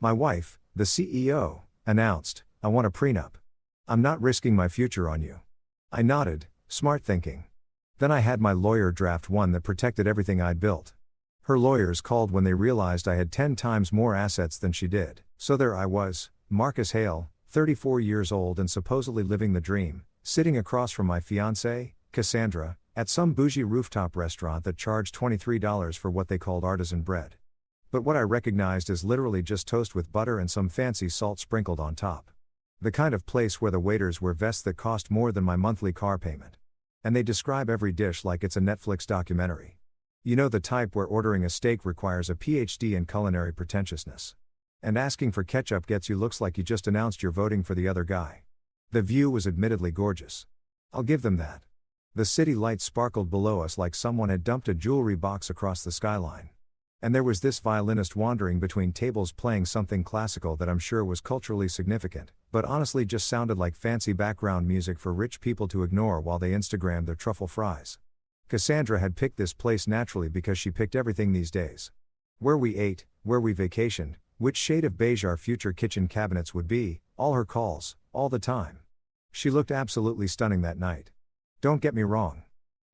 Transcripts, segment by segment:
My wife, the CEO, announced, "I want a prenup. I'm not risking my future on you." I nodded, smart thinking. Then I had my lawyer draft one that protected everything I'd built. Her lawyers called when they realized I had 10 times more assets than she did. So there I was, Marcus Hale, 34 years old and supposedly living the dream, sitting across from my fiancée, Cassandra, at some bougie rooftop restaurant that charged $23 for what they called artisan bread. But what I recognized as literally just toast with butter and some fancy salt sprinkled on top. The kind of place where the waiters wear vests that cost more than my monthly car payment. And they describe every dish like it's a Netflix documentary. You know, the type where ordering a steak requires a PhD in culinary pretentiousness. And asking for ketchup gets you looks like you just announced you're voting for the other guy. The view was admittedly gorgeous. I'll give them that. The city lights sparkled below us like someone had dumped a jewelry box across the skyline. And there was this violinist wandering between tables playing something classical that I'm sure was culturally significant, but honestly just sounded like fancy background music for rich people to ignore while they Instagrammed their truffle fries. Cassandra had picked this place naturally because she picked everything these days. Where we ate, where we vacationed, which shade of beige our future kitchen cabinets would be, all her calls, all the time. She looked absolutely stunning that night. Don't get me wrong.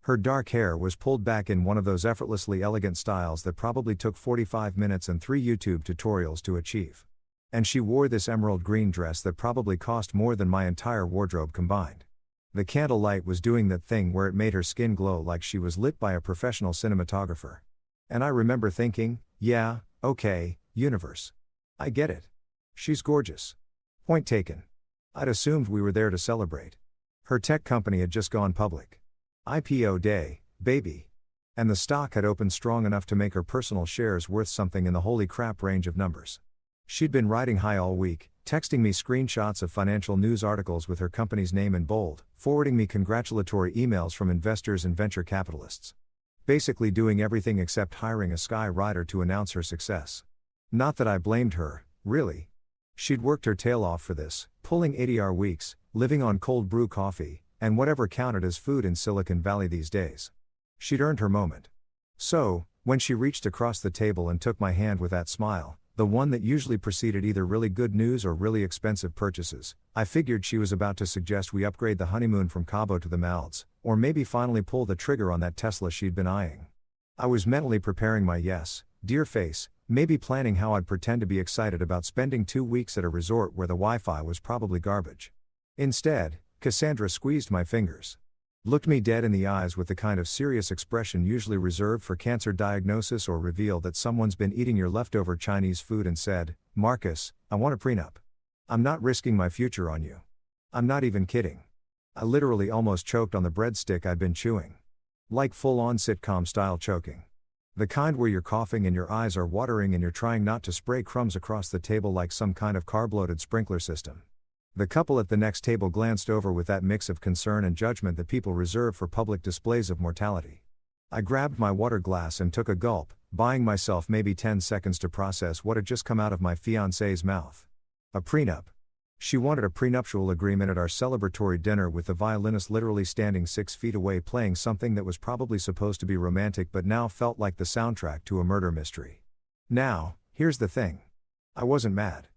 Her dark hair was pulled back in one of those effortlessly elegant styles that probably took 45 minutes and 3 YouTube tutorials to achieve. And she wore this emerald green dress that probably cost more than my entire wardrobe combined. The candlelight was doing that thing where it made her skin glow like she was lit by a professional cinematographer. And I remember thinking, yeah, okay, universe. I get it. She's gorgeous. Point taken. I'd assumed we were there to celebrate. Her tech company had just gone public. IPO day, baby. And the stock had opened strong enough to make her personal shares worth something in the holy crap range of numbers. She'd been riding high all week, texting me screenshots of financial news articles with her company's name in bold, forwarding me congratulatory emails from investors and venture capitalists. Basically doing everything except hiring a sky rider to announce her success. Not that I blamed her, really. She'd worked her tail off for this, pulling 80-hour weeks, living on cold brew coffee, and whatever counted as food in Silicon Valley these days. She'd earned her moment. So, when she reached across the table and took my hand with that smile, the one that usually preceded either really good news or really expensive purchases, I figured she was about to suggest we upgrade the honeymoon from Cabo to the Maldives, or maybe finally pull the trigger on that Tesla she'd been eyeing. I was mentally preparing my yes, dear face, maybe planning how I'd pretend to be excited about spending 2 weeks at a resort where the Wi-Fi was probably garbage. Instead, Cassandra squeezed my fingers. Looked me dead in the eyes with the kind of serious expression usually reserved for cancer diagnosis or reveal that someone's been eating your leftover Chinese food and said, "Marcus, I want a prenup. I'm not risking my future on you. I'm not even kidding." I literally almost choked on the breadstick I'd been chewing. Like full-on sitcom-style choking. The kind where you're coughing and your eyes are watering and you're trying not to spray crumbs across the table like some kind of carb-loaded sprinkler system. The couple at the next table glanced over with that mix of concern and judgment that people reserve for public displays of mortality. I grabbed my water glass and took a gulp, buying myself maybe 10 seconds to process what had just come out of my fiancée's mouth. A prenup. She wanted a prenuptial agreement at our celebratory dinner with the violinist literally standing 6 feet away playing something that was probably supposed to be romantic but now felt like the soundtrack to a murder mystery. Now, here's the thing. I wasn't mad.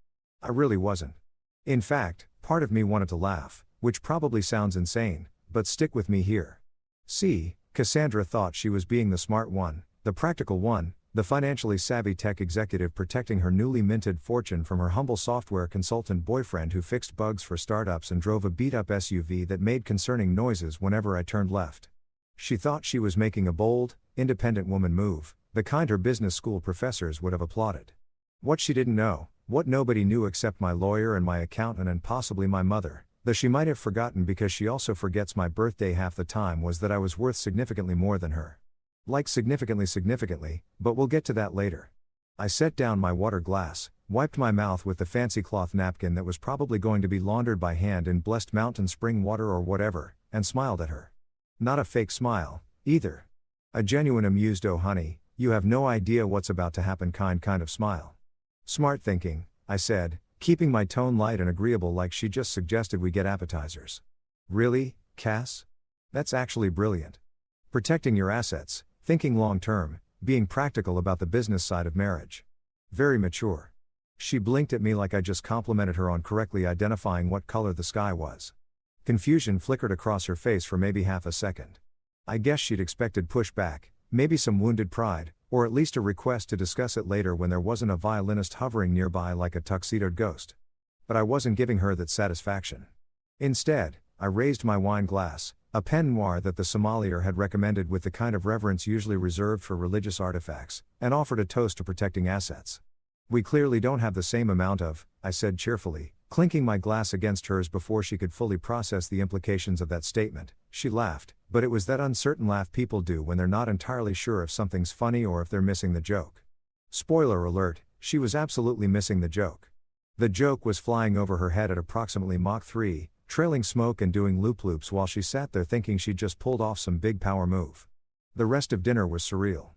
I really wasn't. In fact, part of me wanted to laugh, which probably sounds insane, but stick with me here. See, Cassandra thought she was being the smart one, the practical one, the financially savvy tech executive protecting her newly minted fortune from her humble software consultant boyfriend who fixed bugs for startups and drove a beat-up SUV that made concerning noises whenever I turned left. She thought she was making a bold, independent woman move, the kind her business school professors would have applauded. What she didn't know, what nobody knew except my lawyer and my accountant and possibly my mother, though she might have forgotten because she also forgets my birthday half the time, was that I was worth significantly more than her. Like significantly, but we'll get to that later. I set down my water glass, wiped my mouth with the fancy cloth napkin that was probably going to be laundered by hand in blessed mountain spring water or whatever, and smiled at her. Not a fake smile, either. A genuine amused "oh honey, you have no idea what's about to happen" kind of smile. Smart thinking, I said, keeping my tone light and agreeable like she just suggested we get appetizers. Really, Cass? That's actually brilliant. Protecting your assets, thinking long term, being practical about the business side of marriage. Very mature. She blinked at me like I just complimented her on correctly identifying what color the sky was. Confusion flickered across her face for maybe half a second. I guess she'd expected pushback, maybe some wounded pride, or at least a request to discuss it later when there wasn't a violinist hovering nearby like a tuxedoed ghost. But I wasn't giving her that satisfaction. Instead, I raised my wine glass, a pen noir that the sommelier had recommended with the kind of reverence usually reserved for religious artifacts, and offered a toast to protecting assets. "We clearly don't have the same amount of," I said cheerfully, clinking my glass against hers before she could fully process the implications of that statement. She laughed, but it was that uncertain laugh people do when they're not entirely sure if something's funny or if they're missing the joke. Spoiler alert, she was absolutely missing the joke. The joke was flying over her head at approximately Mach 3, trailing smoke and doing loop-loops while she sat there thinking she'd just pulled off some big power move. The rest of dinner was surreal.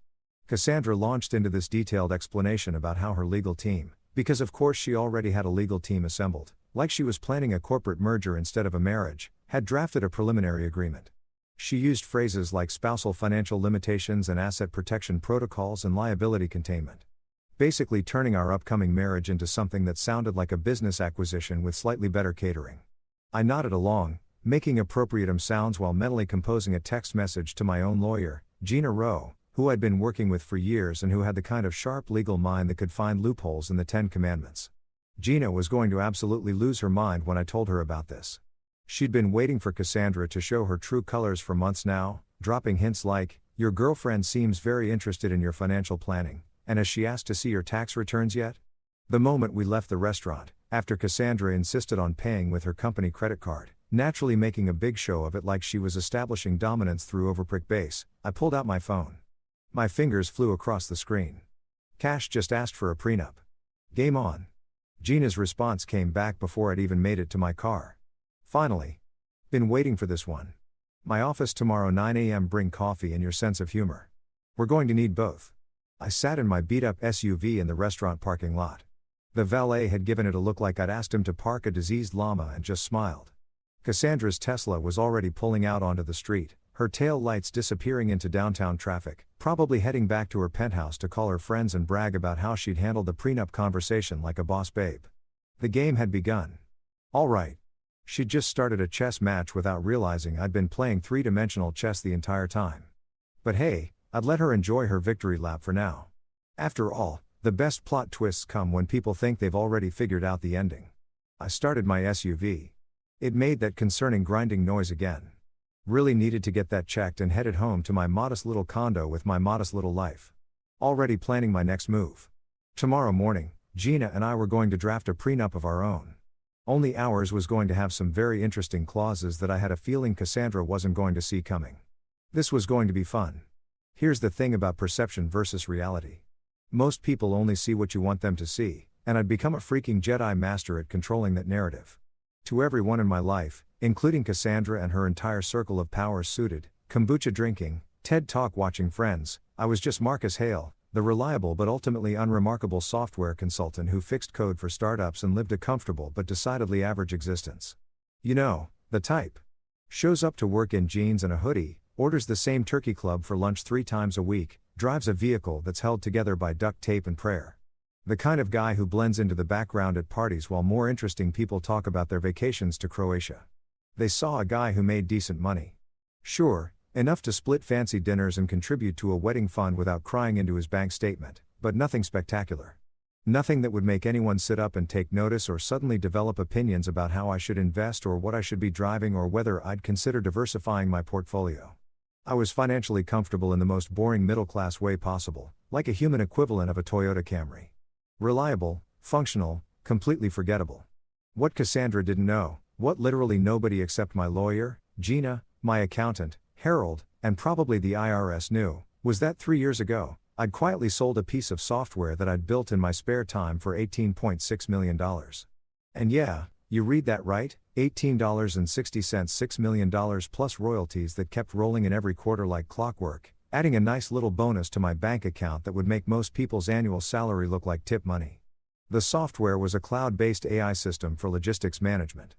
Cassandra launched into this detailed explanation about how her legal team, because of course she already had a legal team assembled, like she was planning a corporate merger instead of a marriage, had drafted a preliminary agreement. She used phrases like spousal financial limitations and asset protection protocols and liability containment. Basically turning our upcoming marriage into something that sounded like a business acquisition with slightly better catering. I nodded along, making appropriate sounds while mentally composing a text message to my own lawyer, Gina Rowe, who I'd been working with for years and who had the kind of sharp legal mind that could find loopholes in the 10 Commandments. Gina was going to absolutely lose her mind when I told her about this. She'd been waiting for Cassandra to show her true colors for months now, dropping hints like, "Your girlfriend seems very interested in your financial planning, and has she asked to see your tax returns yet?" The moment we left the restaurant, after Cassandra insisted on paying with her company credit card, naturally making a big show of it like she was establishing dominance through overprick base, I pulled out my phone. My fingers flew across the screen. "Cash just asked for a prenup. Game on." Gina's response came back before I'd even made it to my car. "Finally. Been waiting for this one. My office tomorrow 9 a.m. Bring coffee and your sense of humor. We're going to need both." I sat in my beat-up SUV in the restaurant parking lot. The valet had given it a look like I'd asked him to park a diseased llama and just smiled. Cassandra's Tesla was already pulling out onto the street, her tail lights disappearing into downtown traffic, probably heading back to her penthouse to call her friends and brag about how she'd handled the prenup conversation like a boss babe. The game had begun. All right. She'd just started a chess match without realizing I'd been playing three-dimensional chess the entire time. But hey, I'd let her enjoy her victory lap for now. After all, the best plot twists come when people think they've already figured out the ending. I started my SUV. It made that concerning grinding noise again. Really needed to get that checked and headed home to my modest little condo with my modest little life. Already planning my next move. Tomorrow morning, Gina and I were going to draft a prenup of our own. Only ours was going to have some very interesting clauses that I had a feeling Cassandra wasn't going to see coming. This was going to be fun. Here's the thing about perception versus reality. Most people only see what you want them to see, and I'd become a freaking Jedi master at controlling that narrative. To everyone in my life, including Cassandra and her entire circle of power-suited, kombucha drinking, TED Talk watching friends, I was just Marcus Hale, the reliable but ultimately unremarkable software consultant who fixed code for startups and lived a comfortable but decidedly average existence. You know, the type. Shows up to work in jeans and a hoodie, orders the same turkey club for lunch 3 times a week, drives a vehicle that's held together by duct tape and prayer. The kind of guy who blends into the background at parties while more interesting people talk about their vacations to Croatia. They saw a guy who made decent money. Sure, enough to split fancy dinners and contribute to a wedding fund without crying into his bank statement, but nothing spectacular. Nothing that would make anyone sit up and take notice or suddenly develop opinions about how I should invest or what I should be driving or whether I'd consider diversifying my portfolio. I was financially comfortable in the most boring middle-class way possible, like a human equivalent of a Toyota Camry. Reliable, functional, completely forgettable. What Cassandra didn't know, what literally nobody except my lawyer, Gina, my accountant, Harold, and probably the IRS knew, was that 3 years ago, I'd quietly sold a piece of software that I'd built in my spare time for $18.6 million. And yeah, you read that right, $18.60, $6 million plus royalties that kept rolling in every quarter like clockwork, adding a nice little bonus to my bank account that would make most people's annual salary look like tip money. The software was a cloud-based AI system for logistics management.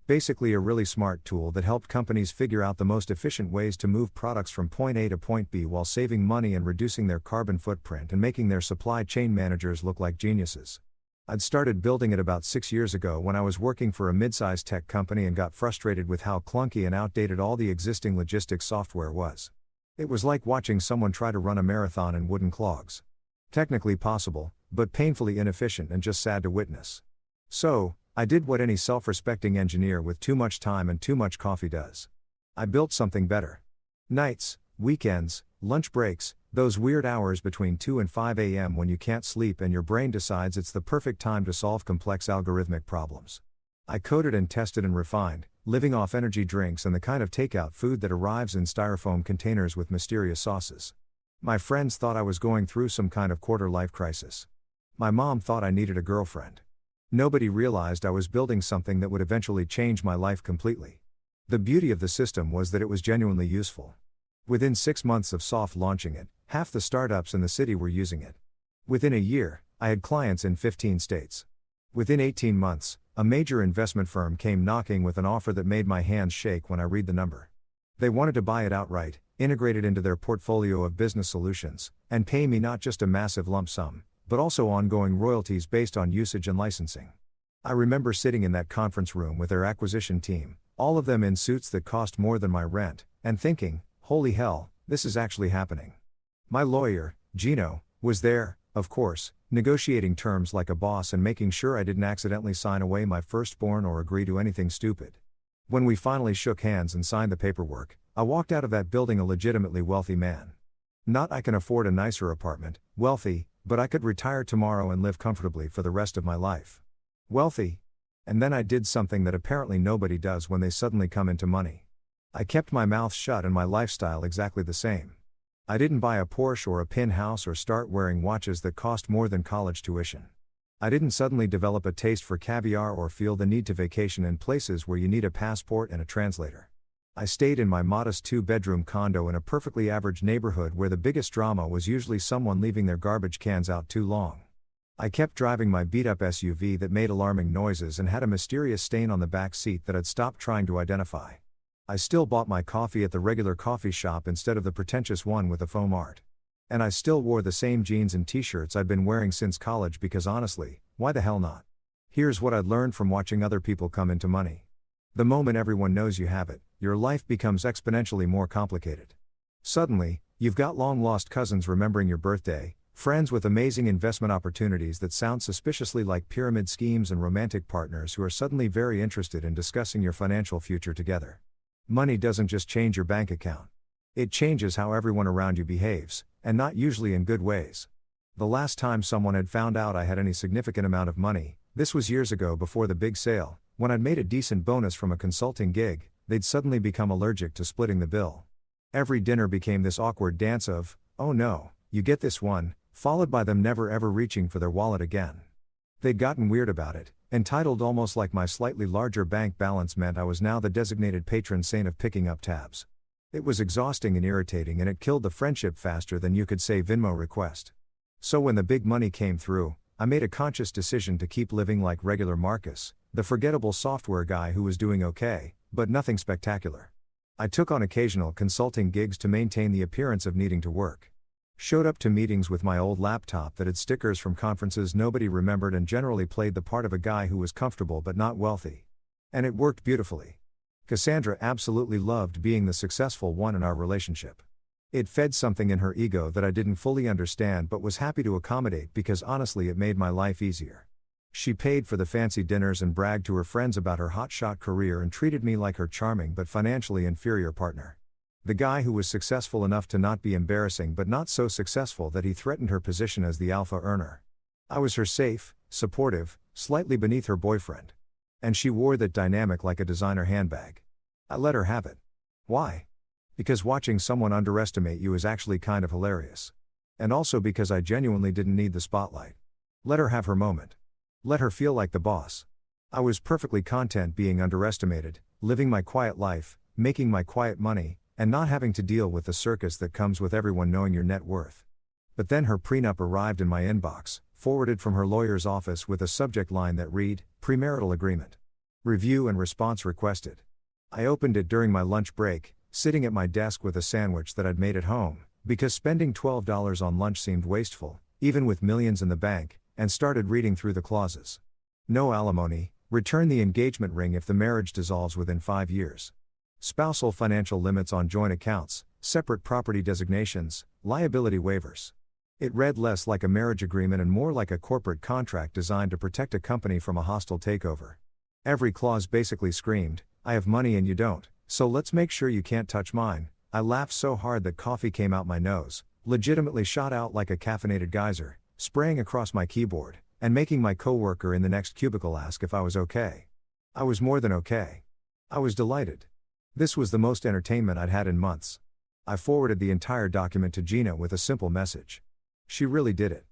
Basically a really smart tool that helped companies figure out the most efficient ways to move products from point A to point B while saving money and reducing their carbon footprint and making their supply chain managers look like geniuses. I'd started building it about 6 years ago when I was working for a mid-sized tech company and got frustrated with how clunky and outdated all the existing logistics software was. It was like watching someone try to run a marathon in wooden clogs. Technically possible, but painfully inefficient and just sad to witness. So, I did what any self-respecting engineer with too much time and too much coffee does. I built something better. Nights, weekends, lunch breaks, those weird hours between 2 and 5 a.m. when you can't sleep and your brain decides it's the perfect time to solve complex algorithmic problems. I coded and tested and refined, living off energy drinks and the kind of takeout food that arrives in styrofoam containers with mysterious sauces. My friends thought I was going through some kind of quarter-life crisis. My mom thought I needed a girlfriend. Nobody realized I was building something that would eventually change my life completely. The beauty of the system was that it was genuinely useful. Within 6 months of soft launching it, half the startups in the city were using it. Within a year, I had clients in 15 states. Within 18 months, a major investment firm came knocking with an offer that made my hands shake when I read the number. They wanted to buy it outright, integrate it into their portfolio of business solutions, and pay me not just a massive lump sum, but also ongoing royalties based on usage and licensing. I remember sitting in that conference room with their acquisition team, all of them in suits that cost more than my rent, and thinking, holy hell, this is actually happening. My lawyer, Gino, was there, of course, negotiating terms like a boss and making sure I didn't accidentally sign away my firstborn or agree to anything stupid. When we finally shook hands and signed the paperwork, I walked out of that building a legitimately wealthy man. Not I can afford a nicer apartment, wealthy, but I could retire tomorrow and live comfortably for the rest of my life. Wealthy. And then I did something that apparently nobody does when they suddenly come into money. I kept my mouth shut and my lifestyle exactly the same. I didn't buy a Porsche or a pin house or start wearing watches that cost more than college tuition. I didn't suddenly develop a taste for caviar or feel the need to vacation in places where you need a passport and a translator. I stayed in my modest 2-bedroom condo in a perfectly average neighborhood where the biggest drama was usually someone leaving their garbage cans out too long. I kept driving my beat-up SUV that made alarming noises and had a mysterious stain on the back seat that I'd stopped trying to identify. I still bought my coffee at the regular coffee shop instead of the pretentious one with the foam art. And I still wore the same jeans and t-shirts I'd been wearing since college because honestly, why the hell not? Here's what I'd learned from watching other people come into money. The moment everyone knows you have it, your life becomes exponentially more complicated. Suddenly, you've got long-lost cousins remembering your birthday, friends with amazing investment opportunities that sound suspiciously like pyramid schemes and romantic partners who are suddenly very interested in discussing your financial future together. Money doesn't just change your bank account. It changes how everyone around you behaves, and not usually in good ways. The last time someone had found out I had any significant amount of money, this was years ago before the big sale, when I'd made a decent bonus from a consulting gig, they'd suddenly become allergic to splitting the bill. Every dinner became this awkward dance of, oh no, you get this one, followed by them never ever reaching for their wallet again. They'd gotten weird about it, entitled almost like my slightly larger bank balance meant I was now the designated patron saint of picking up tabs. It was exhausting and irritating and it killed the friendship faster than you could say Venmo request. So when the big money came through, I made a conscious decision to keep living like regular Marcus, the forgettable software guy who was doing okay, but nothing spectacular. I took on occasional consulting gigs to maintain the appearance of needing to work. Showed up to meetings with my old laptop that had stickers from conferences nobody remembered and generally played the part of a guy who was comfortable but not wealthy. And it worked beautifully. Cassandra absolutely loved being the successful one in our relationship. It fed something in her ego that I didn't fully understand but was happy to accommodate because honestly it made my life easier. She paid for the fancy dinners and bragged to her friends about her hotshot career and treated me like her charming but financially inferior partner. The guy who was successful enough to not be embarrassing but not so successful that he threatened her position as the alpha earner. I was her safe, supportive, slightly beneath her boyfriend. And she wore that dynamic like a designer handbag. I let her have it. Why? Because watching someone underestimate you is actually kind of hilarious. And also because I genuinely didn't need the spotlight. Let her have her moment. Let her feel like the boss. I was perfectly content being underestimated, living my quiet life, making my quiet money, and not having to deal with the circus that comes with everyone knowing your net worth. But then her prenup arrived in my inbox, forwarded from her lawyer's office with a subject line that read, Premarital Agreement. Review and response requested. I opened it during my lunch break, sitting at my desk with a sandwich that I'd made at home, because spending $12 on lunch seemed wasteful, even with millions in the bank, and started reading through the clauses. No alimony, return the engagement ring if the marriage dissolves within 5 years. Spousal financial limits on joint accounts, separate property designations, liability waivers. It read less like a marriage agreement and more like a corporate contract designed to protect a company from a hostile takeover. Every clause basically screamed, I have money and you don't, so let's make sure you can't touch mine. I laughed so hard that coffee came out my nose, legitimately shot out like a caffeinated geyser, spraying across my keyboard, and making my coworker in the next cubicle ask if I was okay. I was more than okay. I was delighted. This was the most entertainment I'd had in months. I forwarded the entire document to Gina with a simple message. She really did it.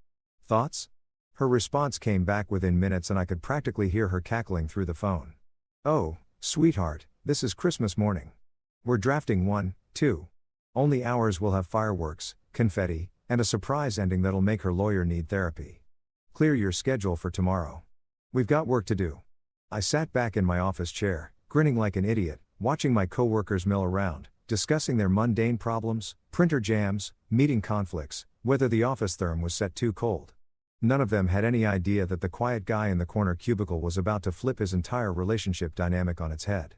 Thoughts? Her response came back within minutes and I could practically hear her cackling through the phone. Oh, sweetheart, this is Christmas morning. We're drafting 1, 2. Only hours will have fireworks, confetti, and a surprise ending that'll make her lawyer need therapy. Clear your schedule for tomorrow. We've got work to do. I sat back in my office chair, grinning like an idiot, watching my coworkers mill around, discussing their mundane problems, printer jams, meeting conflicts, whether the office therm was set too cold. None of them had any idea that the quiet guy in the corner cubicle was about to flip his entire relationship dynamic on its head.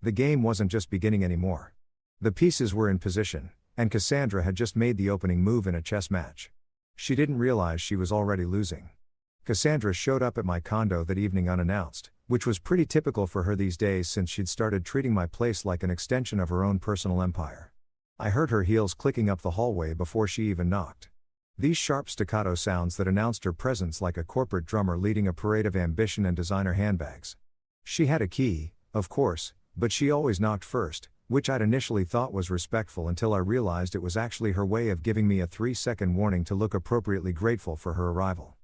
The game wasn't just beginning anymore. The pieces were in position, and Cassandra had just made the opening move in a chess match. She didn't realize she was already losing. Cassandra showed up at my condo that evening unannounced, which was pretty typical for her these days since she'd started treating my place like an extension of her own personal empire. I heard her heels clicking up the hallway before she even knocked. These sharp staccato sounds that announced her presence like a corporate drummer leading a parade of ambition and designer handbags. She had a key, of course, but she always knocked first, which I'd initially thought was respectful until I realized it was actually her way of giving me a 3-second warning to look appropriately grateful for her arrival.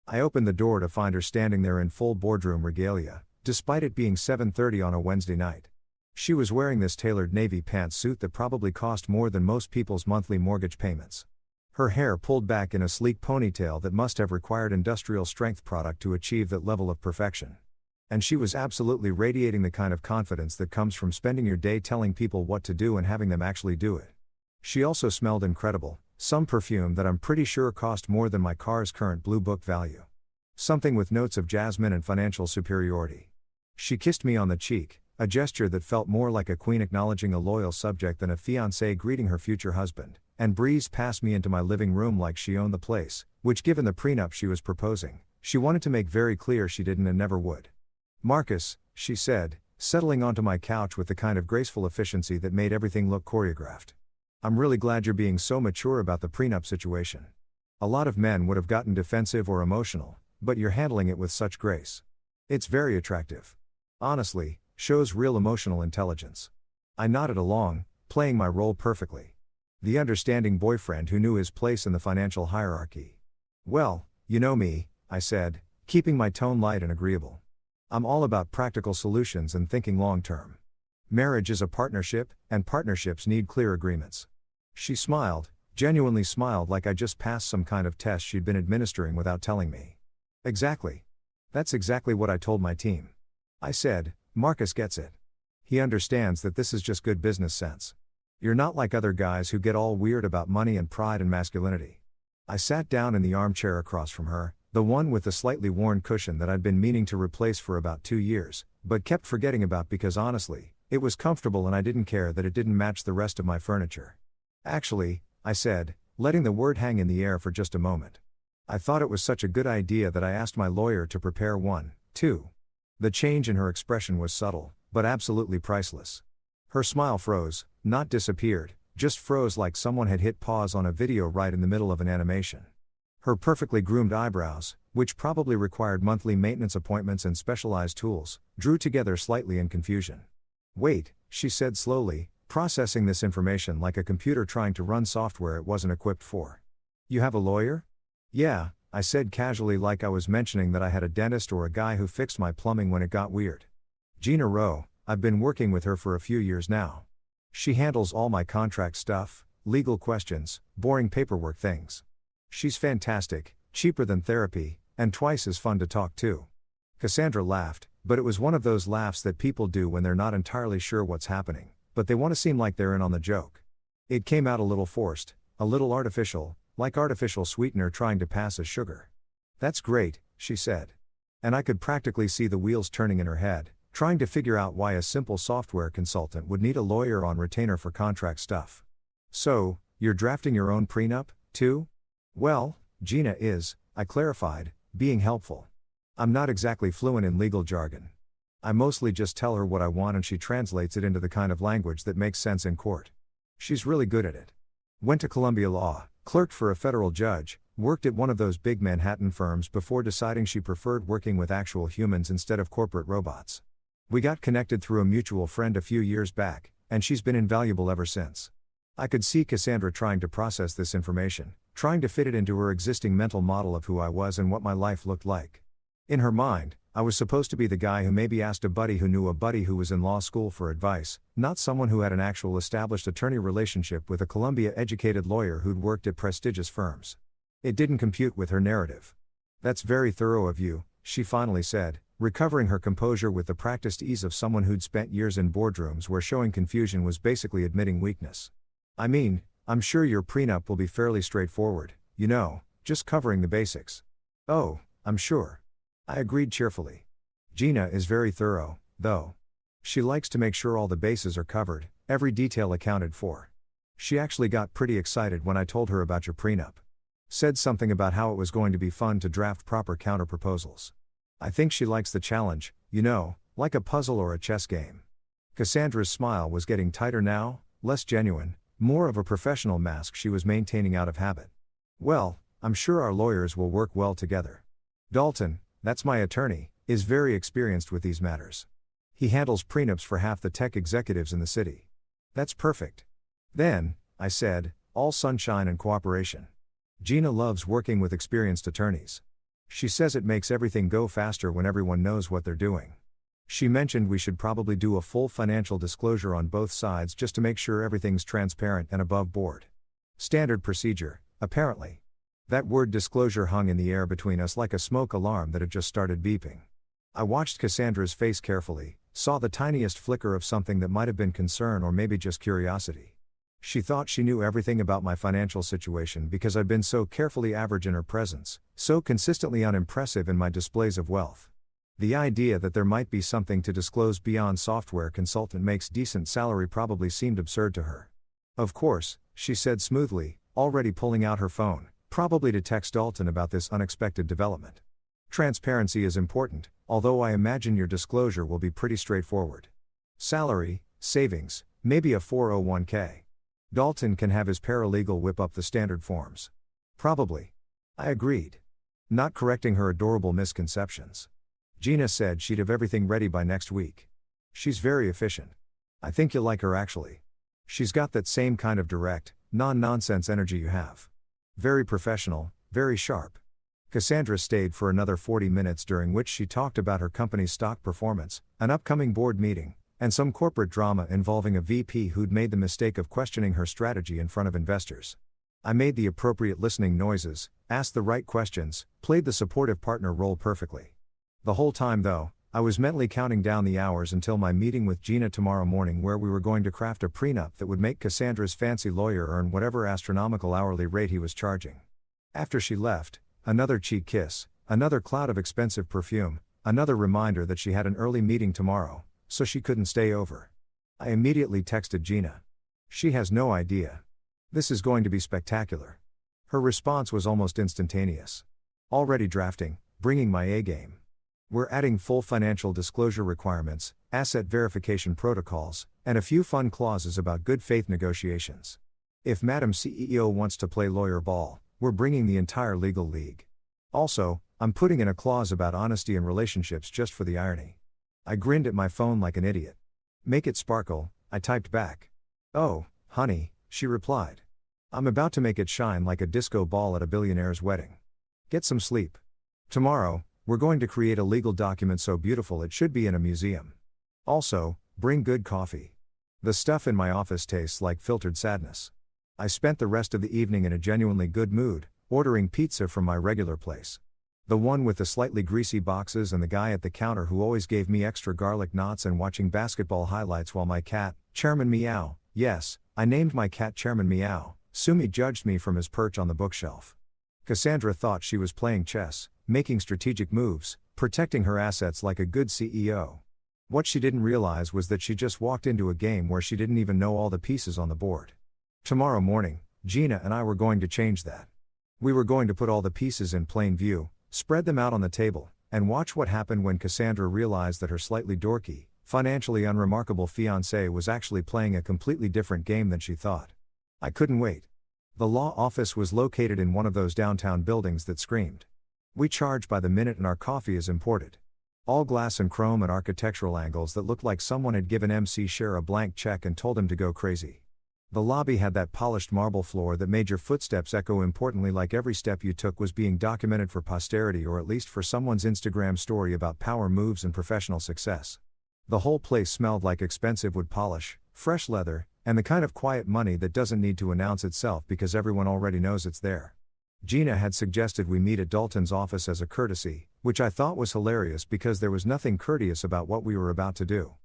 I opened the door to find her standing there in full boardroom regalia, despite it being 7:30 on a Wednesday night. She was wearing this tailored navy pantsuit that probably cost more than most people's monthly mortgage payments. Her hair pulled back in a sleek ponytail that must have required industrial strength product to achieve that level of perfection. And she was absolutely radiating the kind of confidence that comes from spending your day telling people what to do and having them actually do it. She also smelled incredible, some perfume that I'm pretty sure cost more than my car's current Blue Book value. Something with notes of jasmine and financial superiority. She kissed me on the cheek, a gesture that felt more like a queen acknowledging a loyal subject than a fiancé greeting her future husband, and breezed past me into my living room like she owned the place, which given the prenup she was proposing, she wanted to make very clear she didn't and never would. Marcus, she said, settling onto my couch with the kind of graceful efficiency that made everything look choreographed. I'm really glad you're being so mature about the prenup situation. A lot of men would have gotten defensive or emotional, but you're handling it with such grace. It's very attractive. Honestly, shows real emotional intelligence. I nodded along, playing my role perfectly. The understanding boyfriend who knew his place in the financial hierarchy. Well, you know me, I said, keeping my tone light and agreeable. I'm all about practical solutions and thinking long term. Marriage is a partnership, and partnerships need clear agreements. She smiled, genuinely smiled like I just passed some kind of test she'd been administering without telling me. Exactly. That's exactly what I told my team. I said, Marcus gets it. He understands that this is just good business sense. You're not like other guys who get all weird about money and pride and masculinity. I sat down in the armchair across from her, the one with the slightly worn cushion that I'd been meaning to replace for about 2 years, but kept forgetting about because honestly, it was comfortable and I didn't care that it didn't match the rest of my furniture. Actually, I said, letting the word hang in the air for just a moment. I thought it was such a good idea that I asked my lawyer to prepare 1, 2. The change in her expression was subtle, but absolutely priceless. Her smile froze, not disappeared, just froze like someone had hit pause on a video right in the middle of an animation. Her perfectly groomed eyebrows, which probably required monthly maintenance appointments and specialized tools, drew together slightly in confusion. Wait, she said slowly, processing this information like a computer trying to run software it wasn't equipped for. You have a lawyer? Yeah, I said casually like I was mentioning that I had a dentist or a guy who fixed my plumbing when it got weird. Gina Rowe, I've been working with her for a few years now. She handles all my contract stuff, legal questions, boring paperwork things. She's fantastic, cheaper than therapy, and twice as fun to talk to. Cassandra laughed, but it was one of those laughs that people do when they're not entirely sure what's happening, but they want to seem like they're in on the joke. It came out a little forced, a little artificial, like artificial sweetener trying to pass as sugar. That's great, she said. And I could practically see the wheels turning in her head, trying to figure out why a simple software consultant would need a lawyer on retainer for contract stuff. So, you're drafting your own prenup, too? Well, Gina is, I clarified, being helpful. I'm not exactly fluent in legal jargon. I mostly just tell her what I want and she translates it into the kind of language that makes sense in court. She's really good at it. Went to Columbia Law, clerked for a federal judge, worked at one of those big Manhattan firms before deciding she preferred working with actual humans instead of corporate robots. We got connected through a mutual friend a few years back, and she's been invaluable ever since. I could see Cassandra trying to process this information, trying to fit it into her existing mental model of who I was and what my life looked like. In her mind, I was supposed to be the guy who maybe asked a buddy who knew a buddy who was in law school for advice, not someone who had an actual established attorney relationship with a Columbia-educated lawyer who'd worked at prestigious firms. It didn't compute with her narrative. That's very thorough of you, she finally said, recovering her composure with the practiced ease of someone who'd spent years in boardrooms where showing confusion was basically admitting weakness. I mean, I'm sure your prenup will be fairly straightforward, just covering the basics. Oh, I'm sure. I agreed cheerfully. Gina is very thorough, though. She likes to make sure all the bases are covered, every detail accounted for. She actually got pretty excited when I told her about your prenup. Said something about how it was going to be fun to draft proper counterproposals. I think she likes the challenge, like a puzzle or a chess game. Cassandra's smile was getting tighter now, less genuine, more of a professional mask she was maintaining out of habit. Well, I'm sure our lawyers will work well together. Dalton, that's my attorney, is very experienced with these matters. He handles prenups for half the tech executives in the city. That's perfect. Then, I said, all sunshine and cooperation. Gina loves working with experienced attorneys. She says it makes everything go faster when everyone knows what they're doing. She mentioned we should probably do a full financial disclosure on both sides just to make sure everything's transparent and above board. Standard procedure, apparently. That word disclosure hung in the air between us like a smoke alarm that had just started beeping. I watched Cassandra's face carefully, saw the tiniest flicker of something that might have been concern or maybe just curiosity. She thought she knew everything about my financial situation because I'd been so carefully average in her presence, so consistently unimpressive in my displays of wealth. The idea that there might be something to disclose beyond software consultant makes decent salary probably seemed absurd to her. Of course, she said smoothly, already pulling out her phone, probably to text Dalton about this unexpected development. Transparency is important, although I imagine your disclosure will be pretty straightforward. Salary, savings, maybe a 401k. Dalton can have his paralegal whip up the standard forms. Probably. I agreed. Not correcting her adorable misconceptions. Gina said she'd have everything ready by next week. She's very efficient. I think you'll like her actually. She's got that same kind of direct, non-nonsense energy you have. Very professional, very sharp. Cassandra stayed for another 40 minutes during which she talked about her company's stock performance, an upcoming board meeting, and some corporate drama involving a VP who'd made the mistake of questioning her strategy in front of investors. I made the appropriate listening noises, asked the right questions, played the supportive partner role perfectly. The whole time though, I was mentally counting down the hours until my meeting with Gina tomorrow morning where we were going to craft a prenup that would make Cassandra's fancy lawyer earn whatever astronomical hourly rate he was charging. After she left, another cheek kiss, another cloud of expensive perfume, another reminder that she had an early meeting tomorrow, so she couldn't stay over. I immediately texted Gina. She has no idea. This is going to be spectacular. Her response was almost instantaneous. Already drafting, bringing my A game. We're adding full financial disclosure requirements, asset verification protocols, and a few fun clauses about good faith negotiations. If Madam CEO wants to play lawyer ball, we're bringing the entire legal league. Also, I'm putting in a clause about honesty in relationships just for the irony. I grinned at my phone like an idiot. Make it sparkle, I typed back. Oh, honey, she replied. I'm about to make it shine like a disco ball at a billionaire's wedding. Get some sleep. Tomorrow, we're going to create a legal document so beautiful it should be in a museum. Also, bring good coffee. The stuff in my office tastes like filtered sadness. I spent the rest of the evening in a genuinely good mood, ordering pizza from my regular place. The one with the slightly greasy boxes and the guy at the counter who always gave me extra garlic knots and watching basketball highlights while my cat, Chairman Meow, yes, I named my cat Chairman Meow, Sumi judged me from his perch on the bookshelf. Cassandra thought she was playing chess, making strategic moves, protecting her assets like a good CEO. What she didn't realize was that she just walked into a game where she didn't even know all the pieces on the board. Tomorrow morning, Gina and I were going to change that. We were going to put all the pieces in plain view, spread them out on the table, and watch what happened when Cassandra realized that her slightly dorky, financially unremarkable fiancé was actually playing a completely different game than she thought. I couldn't wait. The law office was located in one of those downtown buildings that screamed. We charge by the minute and our coffee is imported. All glass and chrome and architectural angles that looked like someone had given MC Cher a blank check and told him to go crazy. The lobby had that polished marble floor that made your footsteps echo importantly, like every step you took was being documented for posterity or at least for someone's Instagram story about power moves and professional success. The whole place smelled like expensive wood polish, fresh leather, and the kind of quiet money that doesn't need to announce itself because everyone already knows it's there. Gina had suggested we meet at Dalton's office as a courtesy, which I thought was hilarious because there was nothing courteous about what we were about to do.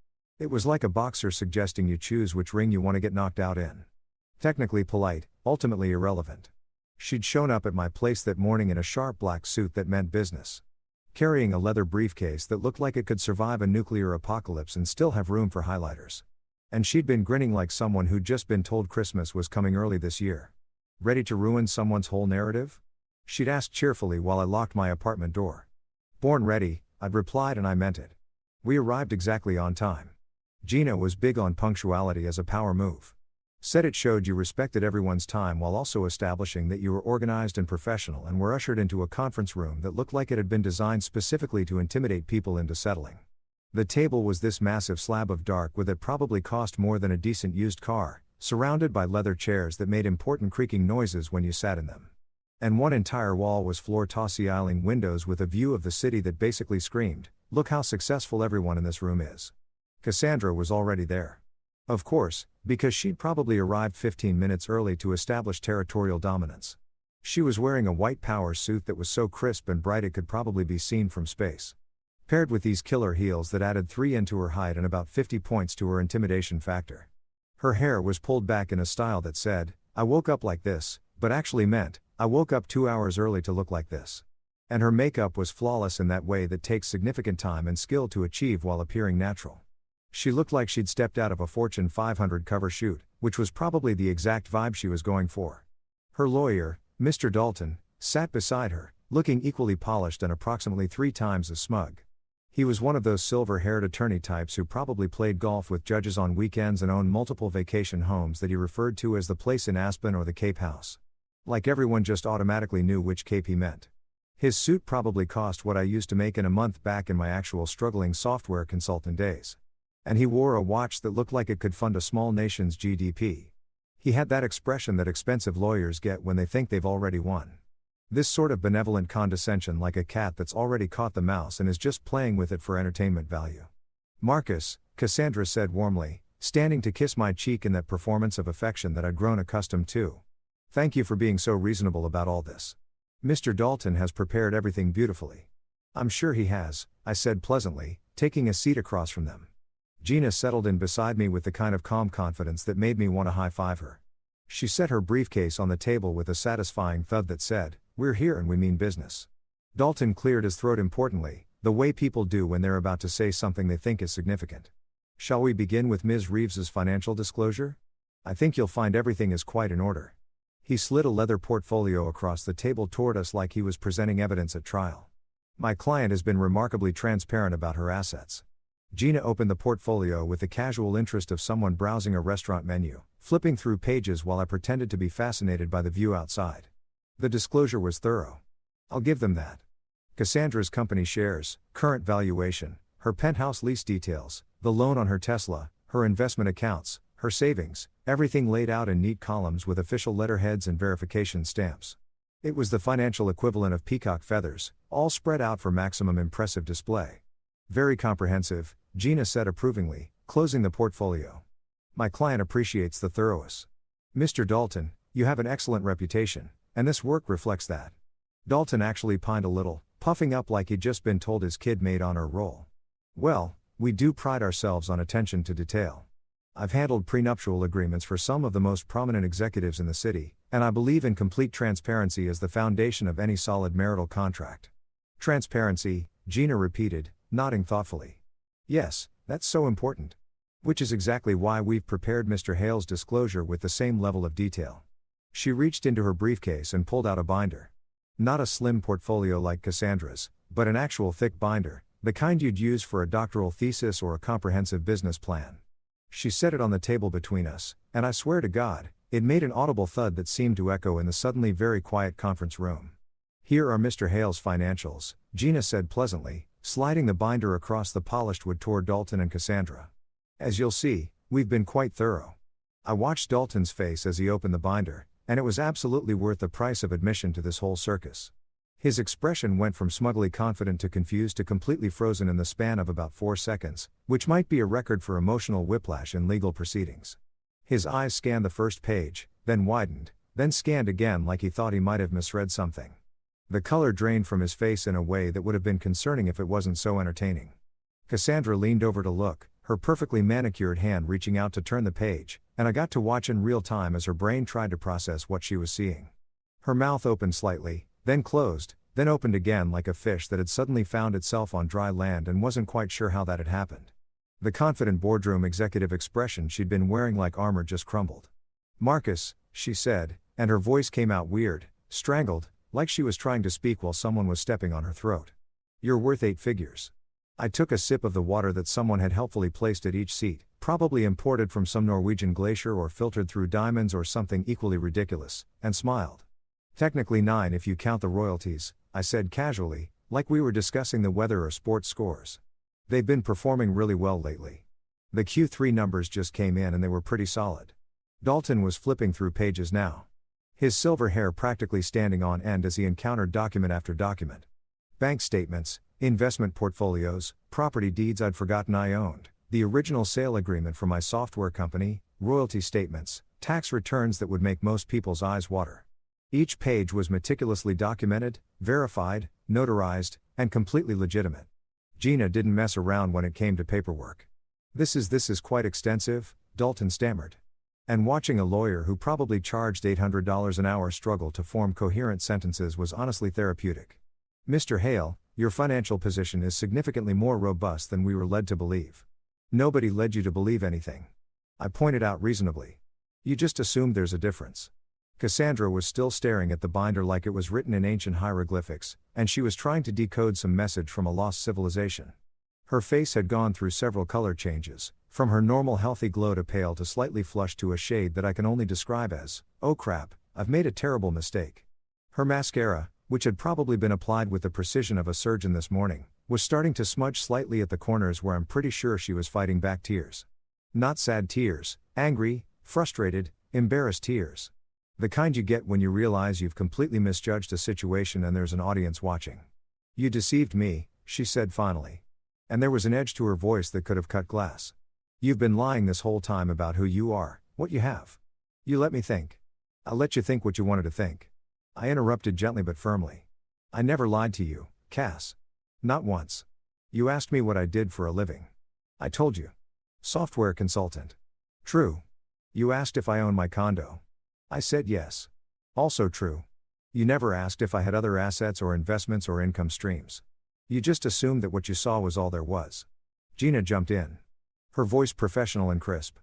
It was like a boxer suggesting you choose which ring you want to get knocked out in. Technically polite, ultimately irrelevant. She'd shown up at my place that morning in a sharp black suit that meant business. Carrying a leather briefcase that looked like it could survive a nuclear apocalypse and still have room for highlighters. And she'd been grinning like someone who'd just been told Christmas was coming early this year. Ready to ruin someone's whole narrative? She'd asked cheerfully while I locked my apartment door. Born ready, I'd replied, and I meant it. We arrived exactly on time. Gina was big on punctuality as a power move. Said it showed you respected everyone's time while also establishing that you were organized and professional, and were ushered into a conference room that looked like it had been designed specifically to intimidate people into settling. The table was this massive slab of dark wood that probably cost more than a decent used car, surrounded by leather chairs that made important creaking noises when you sat in them. And one entire wall was floor-to-ceiling windows with a view of the city that basically screamed, "Look how successful everyone in this room is." Cassandra was already there. Of course, because she'd probably arrived 15 minutes early to establish territorial dominance. She was wearing a white power suit that was so crisp and bright it could probably be seen from space. Paired with these killer heels that added 3 into her height and about 50 points to her intimidation factor. Her hair was pulled back in a style that said, "I woke up like this," but actually meant, "I woke up 2 hours early to look like this." And her makeup was flawless in that way that takes significant time and skill to achieve while appearing natural. She looked like she'd stepped out of a Fortune 500 cover shoot, which was probably the exact vibe she was going for. Her lawyer, Mr. Dalton, sat beside her, looking equally polished and approximately 3 times as smug. He was one of those silver-haired attorney types who probably played golf with judges on weekends and owned multiple vacation homes that he referred to as the place in Aspen or the Cape House. Like everyone just automatically knew which Cape he meant. His suit probably cost what I used to make in a month back in my actual struggling software consultant days. And he wore a watch that looked like it could fund a small nation's GDP. He had that expression that expensive lawyers get when they think they've already won. This sort of benevolent condescension, like a cat that's already caught the mouse and is just playing with it for entertainment value. "Marcus," Cassandra said warmly, standing to kiss my cheek in that performance of affection that I'd grown accustomed to. "Thank you for being so reasonable about all this. Mr. Dalton has prepared everything beautifully." "I'm sure he has," I said pleasantly, taking a seat across from them. Gina settled in beside me with the kind of calm confidence that made me want to high-five her. She set her briefcase on the table with a satisfying thud that said, "We're here and we mean business." Dalton cleared his throat importantly, the way people do when they're about to say something they think is significant. "Shall we begin with Ms. Reeves's financial disclosure? I think you'll find everything is quite in order." He slid a leather portfolio across the table toward us like he was presenting evidence at trial. "My client has been remarkably transparent about her assets." Gina opened the portfolio with the casual interest of someone browsing a restaurant menu, flipping through pages while I pretended to be fascinated by the view outside. The disclosure was thorough. I'll give them that. Cassandra's company shares, current valuation, her penthouse lease details, the loan on her Tesla, her investment accounts, her savings, everything laid out in neat columns with official letterheads and verification stamps. It was the financial equivalent of peacock feathers, all spread out for maximum impressive display. "Very comprehensive," Gina said approvingly, closing the portfolio. "My client appreciates the thoroughness. Mr. Dalton, you have an excellent reputation, and this work reflects that." Dalton actually pined a little, puffing up like he'd just been told his kid made honor roll. "Well, we do pride ourselves on attention to detail." I've handled prenuptial agreements for some of the most prominent executives in the city, and I believe in complete transparency as the foundation of any solid marital contract. Transparency, Gina repeated, nodding thoughtfully. Yes, that's so important. Which is exactly why we've prepared Mr. Hale's disclosure with the same level of detail. She reached into her briefcase and pulled out a binder. Not a slim portfolio like Cassandra's, but an actual thick binder, the kind you'd use for a doctoral thesis or a comprehensive business plan. She set it on the table between us, and I swear to God, it made an audible thud that seemed to echo in the suddenly very quiet conference room. Here are Mr. Hale's financials, Gina said pleasantly, sliding the binder across the polished wood toward Dalton and Cassandra. As you'll see, we've been quite thorough. I watched Dalton's face as he opened the binder, and it was absolutely worth the price of admission to this whole circus. His expression went from smugly confident to confused to completely frozen in the span of about 4 seconds, which might be a record for emotional whiplash in legal proceedings. His eyes scanned the first page, then widened, then scanned again like he thought he might have misread something. The color drained from his face in a way that would have been concerning if it wasn't so entertaining. Cassandra leaned over to look, her perfectly manicured hand reaching out to turn the page, and I got to watch in real time as her brain tried to process what she was seeing. Her mouth opened slightly, then closed, then opened again like a fish that had suddenly found itself on dry land and wasn't quite sure how that had happened. The confident boardroom executive expression she'd been wearing like armor just crumbled. "Marcus," she said, and her voice came out weird, strangled, like she was trying to speak while someone was stepping on her throat. "You're worth 8 figures." I took a sip of the water that someone had helpfully placed at each seat, probably imported from some Norwegian glacier or filtered through diamonds or something equally ridiculous, and smiled. "Technically 9 if you count the royalties," I said casually, like we were discussing the weather or sports scores. "They've been performing really well lately. The Q3 numbers just came in and they were pretty solid." Dalton was flipping through pages now. His silver hair practically standing on end as he encountered document after document. Bank statements, investment portfolios, property deeds I'd forgotten I owned, the original sale agreement for my software company, royalty statements, tax returns that would make most people's eyes water. Each page was meticulously documented, verified, notarized, and completely legitimate. Gina didn't mess around when it came to paperwork. This is quite extensive," Dalton stammered. And watching a lawyer who probably charged $800 an hour struggle to form coherent sentences was honestly therapeutic. "Mr. Hale, your financial position is significantly more robust than we were led to believe." "Nobody led you to believe anything," I pointed out reasonably. "You just assumed there's a difference." Cassandra was still staring at the binder like it was written in ancient hieroglyphics, and she was trying to decode some message from a lost civilization. Her face had gone through several color changes, from her normal healthy glow to pale to slightly flushed to a shade that I can only describe as, "Oh crap, I've made a terrible mistake." Her mascara, which had probably been applied with the precision of a surgeon this morning, was starting to smudge slightly at the corners where I'm pretty sure she was fighting back tears. Not sad tears, angry, frustrated, embarrassed tears. The kind you get when you realize you've completely misjudged a situation and there's an audience watching. "You deceived me," she said finally. And there was an edge to her voice that could have cut glass. "You've been lying this whole time about who you are, what you have. You let me think. I'll let you think what you wanted to think." I interrupted gently but firmly. "I never lied to you, Cass. Not once. You asked me what I did for a living. I told you. Software consultant. True. You asked if I own my condo. I said yes. Also true. You never asked if I had other assets or investments or income streams. You just assumed that what you saw was all there was." Gina jumped in. Her voice professional and crisp.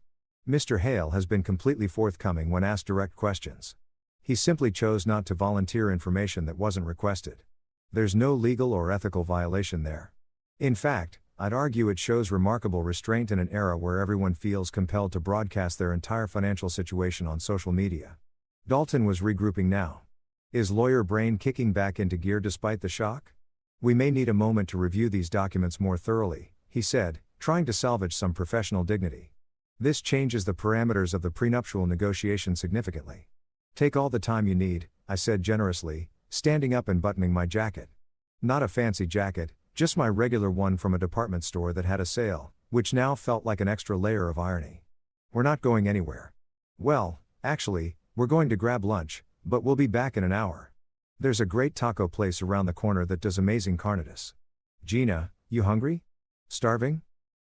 "Mr. Hale has been completely forthcoming when asked direct questions. He simply chose not to volunteer information that wasn't requested. There's no legal or ethical violation there. In fact, I'd argue it shows remarkable restraint in an era where everyone feels compelled to broadcast their entire financial situation on social media." Dalton was regrouping now. Is lawyer brain kicking back into gear despite the shock? "We may need a moment to review these documents more thoroughly," he said, trying to salvage some professional dignity. "This changes the parameters of the prenuptial negotiation significantly." "Take all the time you need," I said generously, standing up and buttoning my jacket. Not a fancy jacket, just my regular one from a department store that had a sale, which now felt like an extra layer of irony. "We're not going anywhere. Well, actually, we're going to grab lunch, but we'll be back in an hour. There's a great taco place around the corner that does amazing carnitas." "Gina, you hungry? Starving?"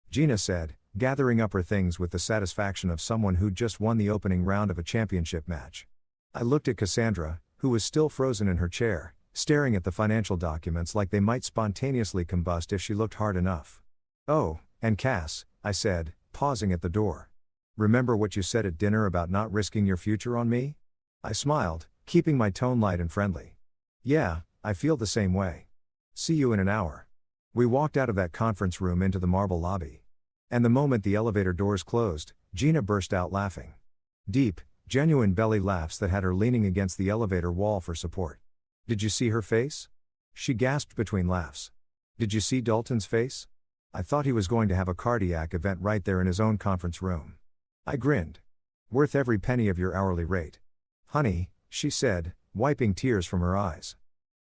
Gina said, gathering up her things with the satisfaction of someone who'd just won the opening round of a championship match. I looked at Cassandra, who was still frozen in her chair, staring at the financial documents like they might spontaneously combust if she looked hard enough. "Oh, and Cass," I said, pausing at the door. "Remember what you said at dinner about not risking your future on me?" I smiled, keeping my tone light and friendly. "Yeah, I feel the same way. See you in an hour." We walked out of that conference room into the marble lobby. And the moment the elevator doors closed, Gina burst out laughing. Deep, genuine belly laughs that had her leaning against the elevator wall for support. "Did you see her face?" she gasped between laughs. "Did you see Dalton's face? I thought he was going to have a cardiac event right there in his own conference room." I grinned. "Worth every penny of your hourly rate. Honey," she said, wiping tears from her eyes.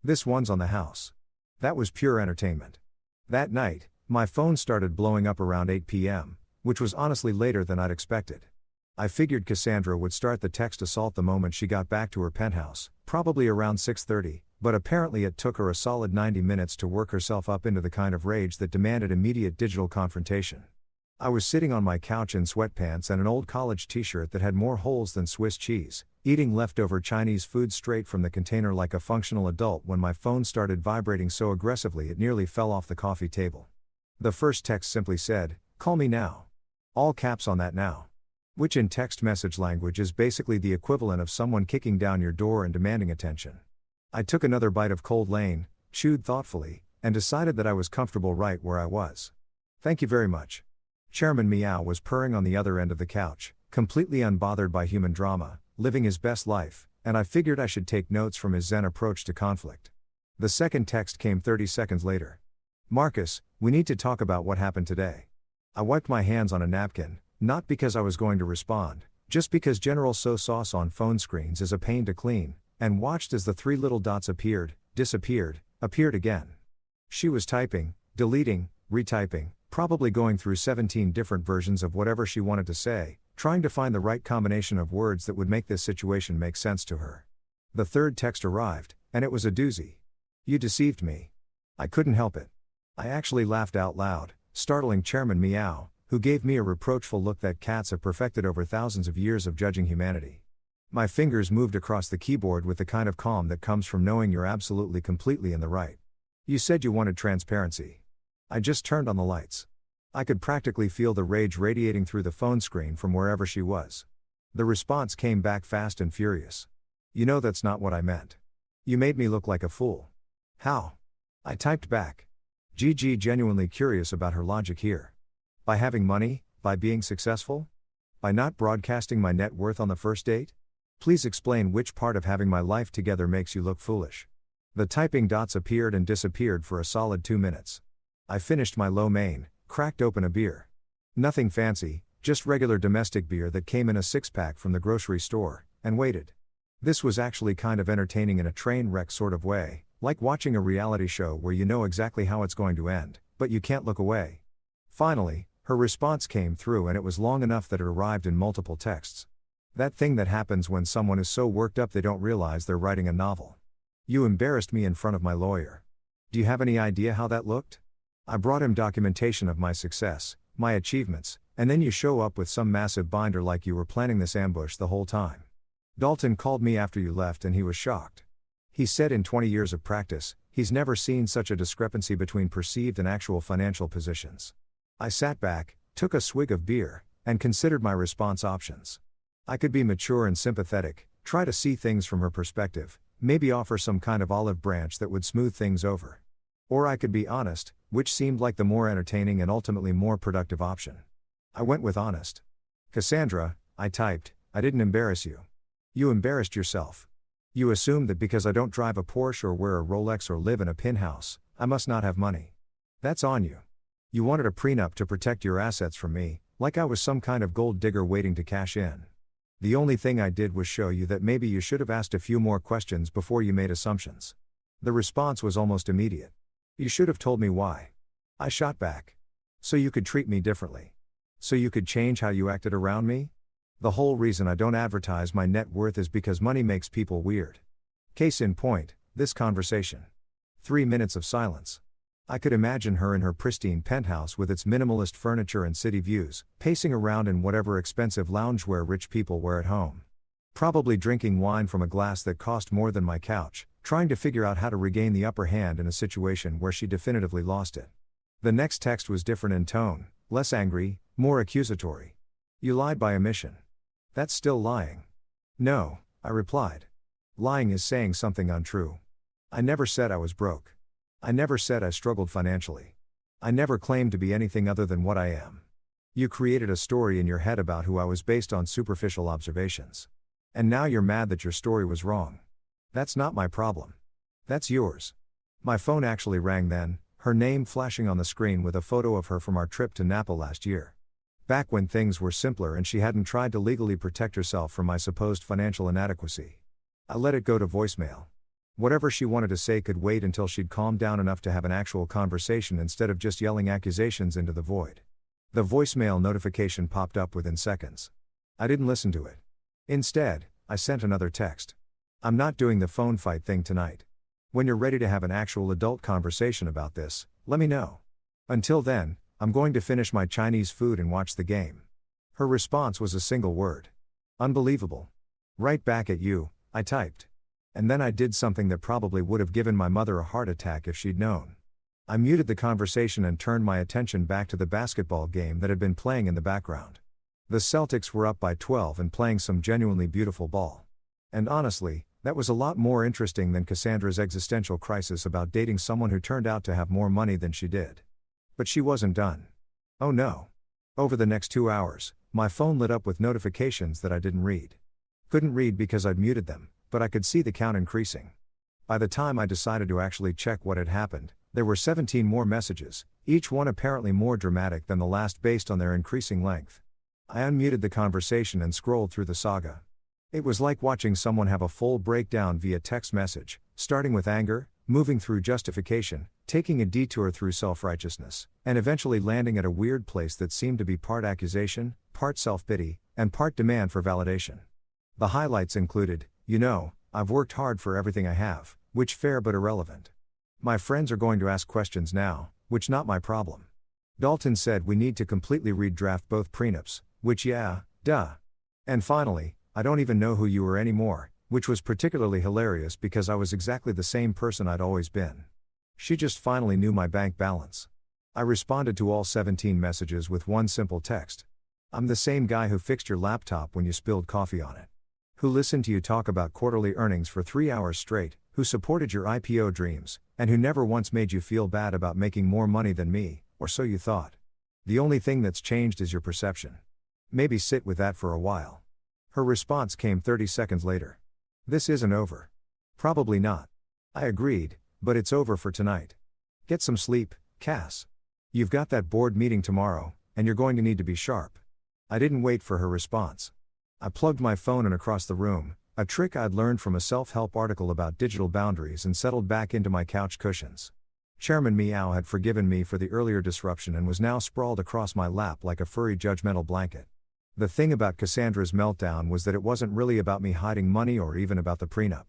"This one's on the house." That was pure entertainment. That night, my phone started blowing up around 8 p.m., which was honestly later than I'd expected. I figured Cassandra would start the text assault the moment she got back to her penthouse, probably around 6:30, but apparently it took her a solid 90 minutes to work herself up into the kind of rage that demanded immediate digital confrontation. I was sitting on my couch in sweatpants and an old college t-shirt that had more holes than Swiss cheese, eating leftover Chinese food straight from the container like a functional adult when my phone started vibrating so aggressively it nearly fell off the coffee table. The first text simply said, "Call me now." All caps on that "now." Which in text message language is basically the equivalent of someone kicking down your door and demanding attention. I took another bite of cold lane, chewed thoughtfully, and decided that I was comfortable right where I was. "Thank you very much." Chairman Meow was purring on the other end of the couch, completely unbothered by human drama, living his best life, and I figured I should take notes from his zen approach to conflict. The second text came 30 seconds later. "Marcus, we need to talk about what happened today." I wiped my hands on a napkin, not because I was going to respond, just because General So Sauce on phone screens is a pain to clean, and watched as the three little dots appeared, disappeared, appeared again. She was typing, deleting, retyping, probably going through 17 different versions of whatever she wanted to say, trying to find the right combination of words that would make this situation make sense to her. The third text arrived, and it was a doozy. "You deceived me." I couldn't help it. I actually laughed out loud, startling Chairman Meow, who gave me a reproachful look that cats have perfected over thousands of years of judging humanity. My fingers moved across the keyboard with the kind of calm that comes from knowing you're absolutely completely in the right. "You said you wanted transparency." I just turned on the lights. I could practically feel the rage radiating through the phone screen from wherever she was. The response came back fast and furious. "You know that's not what I meant. You made me look like a fool." "How?" I typed back. GG, genuinely curious about her logic here. "By having money? By being successful? By not broadcasting my net worth on the first date? Please explain which part of having my life together makes you look foolish." The typing dots appeared and disappeared for a solid 2 minutes. I finished my lo mein, cracked open a beer. Nothing fancy, just regular domestic beer that came in a 6-pack from the grocery store, and waited. This was actually kind of entertaining in a train wreck sort of way, like watching a reality show where you know exactly how it's going to end, but you can't look away. Finally, her response came through and it was long enough that it arrived in multiple texts. That thing that happens when someone is so worked up they don't realize they're writing a novel. "You embarrassed me in front of my lawyer. Do you have any idea how that looked? I brought him documentation of my success, my achievements, and then you show up with some massive binder like you were planning this ambush the whole time. Dalton called me after you left and he was shocked. He said in 20 years of practice, he's never seen such a discrepancy between perceived and actual financial positions." I sat back, took a swig of beer, and considered my response options. I could be mature and sympathetic, try to see things from her perspective, maybe offer some kind of olive branch that would smooth things over. Or I could be honest, which seemed like the more entertaining and ultimately more productive option. I went with honest. "Cassandra," I typed, "I didn't embarrass you. You embarrassed yourself. You assumed that because I don't drive a Porsche or wear a Rolex or live in a penthouse, I must not have money. That's on you. You wanted a prenup to protect your assets from me, like I was some kind of gold digger waiting to cash in. The only thing I did was show you that maybe you should have asked a few more questions before you made assumptions." The response was almost immediate. "You should have told me why." I shot back. "So you could treat me differently. So you could change how you acted around me? The whole reason I don't advertise my net worth is because money makes people weird. Case in point, this conversation." 3 minutes of silence. I could imagine her in her pristine penthouse with its minimalist furniture and city views, pacing around in whatever expensive loungewear rich people wear at home. Probably drinking wine from a glass that cost more than my couch, trying to figure out how to regain the upper hand in a situation where she definitively lost it. The next text was different in tone, less angry, more accusatory. "You lied by omission." "That's still lying." "No," I replied. "Lying is saying something untrue. I never said I was broke. I never said I struggled financially. I never claimed to be anything other than what I am. You created a story in your head about who I was based on superficial observations. And now you're mad that your story was wrong. That's not my problem. That's yours." My phone actually rang then, her name flashing on the screen with a photo of her from our trip to Napa last year. Back when things were simpler and she hadn't tried to legally protect herself from my supposed financial inadequacy. I let it go to voicemail. Whatever she wanted to say could wait until she'd calmed down enough to have an actual conversation instead of just yelling accusations into the void. The voicemail notification popped up within seconds. I didn't listen to it. Instead, I sent another text. "I'm not doing the phone fight thing tonight. When you're ready to have an actual adult conversation about this, let me know. Until then, I'm going to finish my Chinese food and watch the game." Her response was a single word. "Unbelievable." "Right back at you," I typed. And then I did something that probably would have given my mother a heart attack if she'd known. I muted the conversation and turned my attention back to the basketball game that had been playing in the background. The Celtics were up by 12 and playing some genuinely beautiful ball. And honestly, that was a lot more interesting than Cassandra's existential crisis about dating someone who turned out to have more money than she did. But she wasn't done. Oh no. Over the next 2 hours, my phone lit up with notifications that I didn't read. Couldn't read because I'd muted them, but I could see the count increasing. By the time I decided to actually check what had happened, there were 17 more messages, each one apparently more dramatic than the last based on their increasing length. I unmuted the conversation and scrolled through the saga. It was like watching someone have a full breakdown via text message, starting with anger, moving through justification, taking a detour through self-righteousness, and eventually landing at a weird place that seemed to be part accusation, part self-pity, and part demand for validation. The highlights included, "You know, I've worked hard for everything I have, which fair but irrelevant. My friends are going to ask questions now, which not my problem. Dalton said we need to completely redraft both prenups, which yeah, duh. And finally, I don't even know who you are anymore," which was particularly hilarious because I was exactly the same person I'd always been. She just finally knew my bank balance. I responded to all 17 messages with one simple text. "I'm the same guy who fixed your laptop when you spilled coffee on it. Who listened to you talk about quarterly earnings for 3 hours straight, who supported your IPO dreams, and who never once made you feel bad about making more money than me, or so you thought. The only thing that's changed is your perception. Maybe sit with that for a while." Her response came 30 seconds later. "This isn't over." "Probably not." I agreed, "but it's over for tonight. Get some sleep, Cass. You've got that board meeting tomorrow, and you're going to need to be sharp." I didn't wait for her response. I plugged my phone in across the room, a trick I'd learned from a self-help article about digital boundaries, and settled back into my couch cushions. Chairman Meow had forgiven me for the earlier disruption and was now sprawled across my lap like a furry judgmental blanket. The thing about Cassandra's meltdown was that it wasn't really about me hiding money or even about the prenup.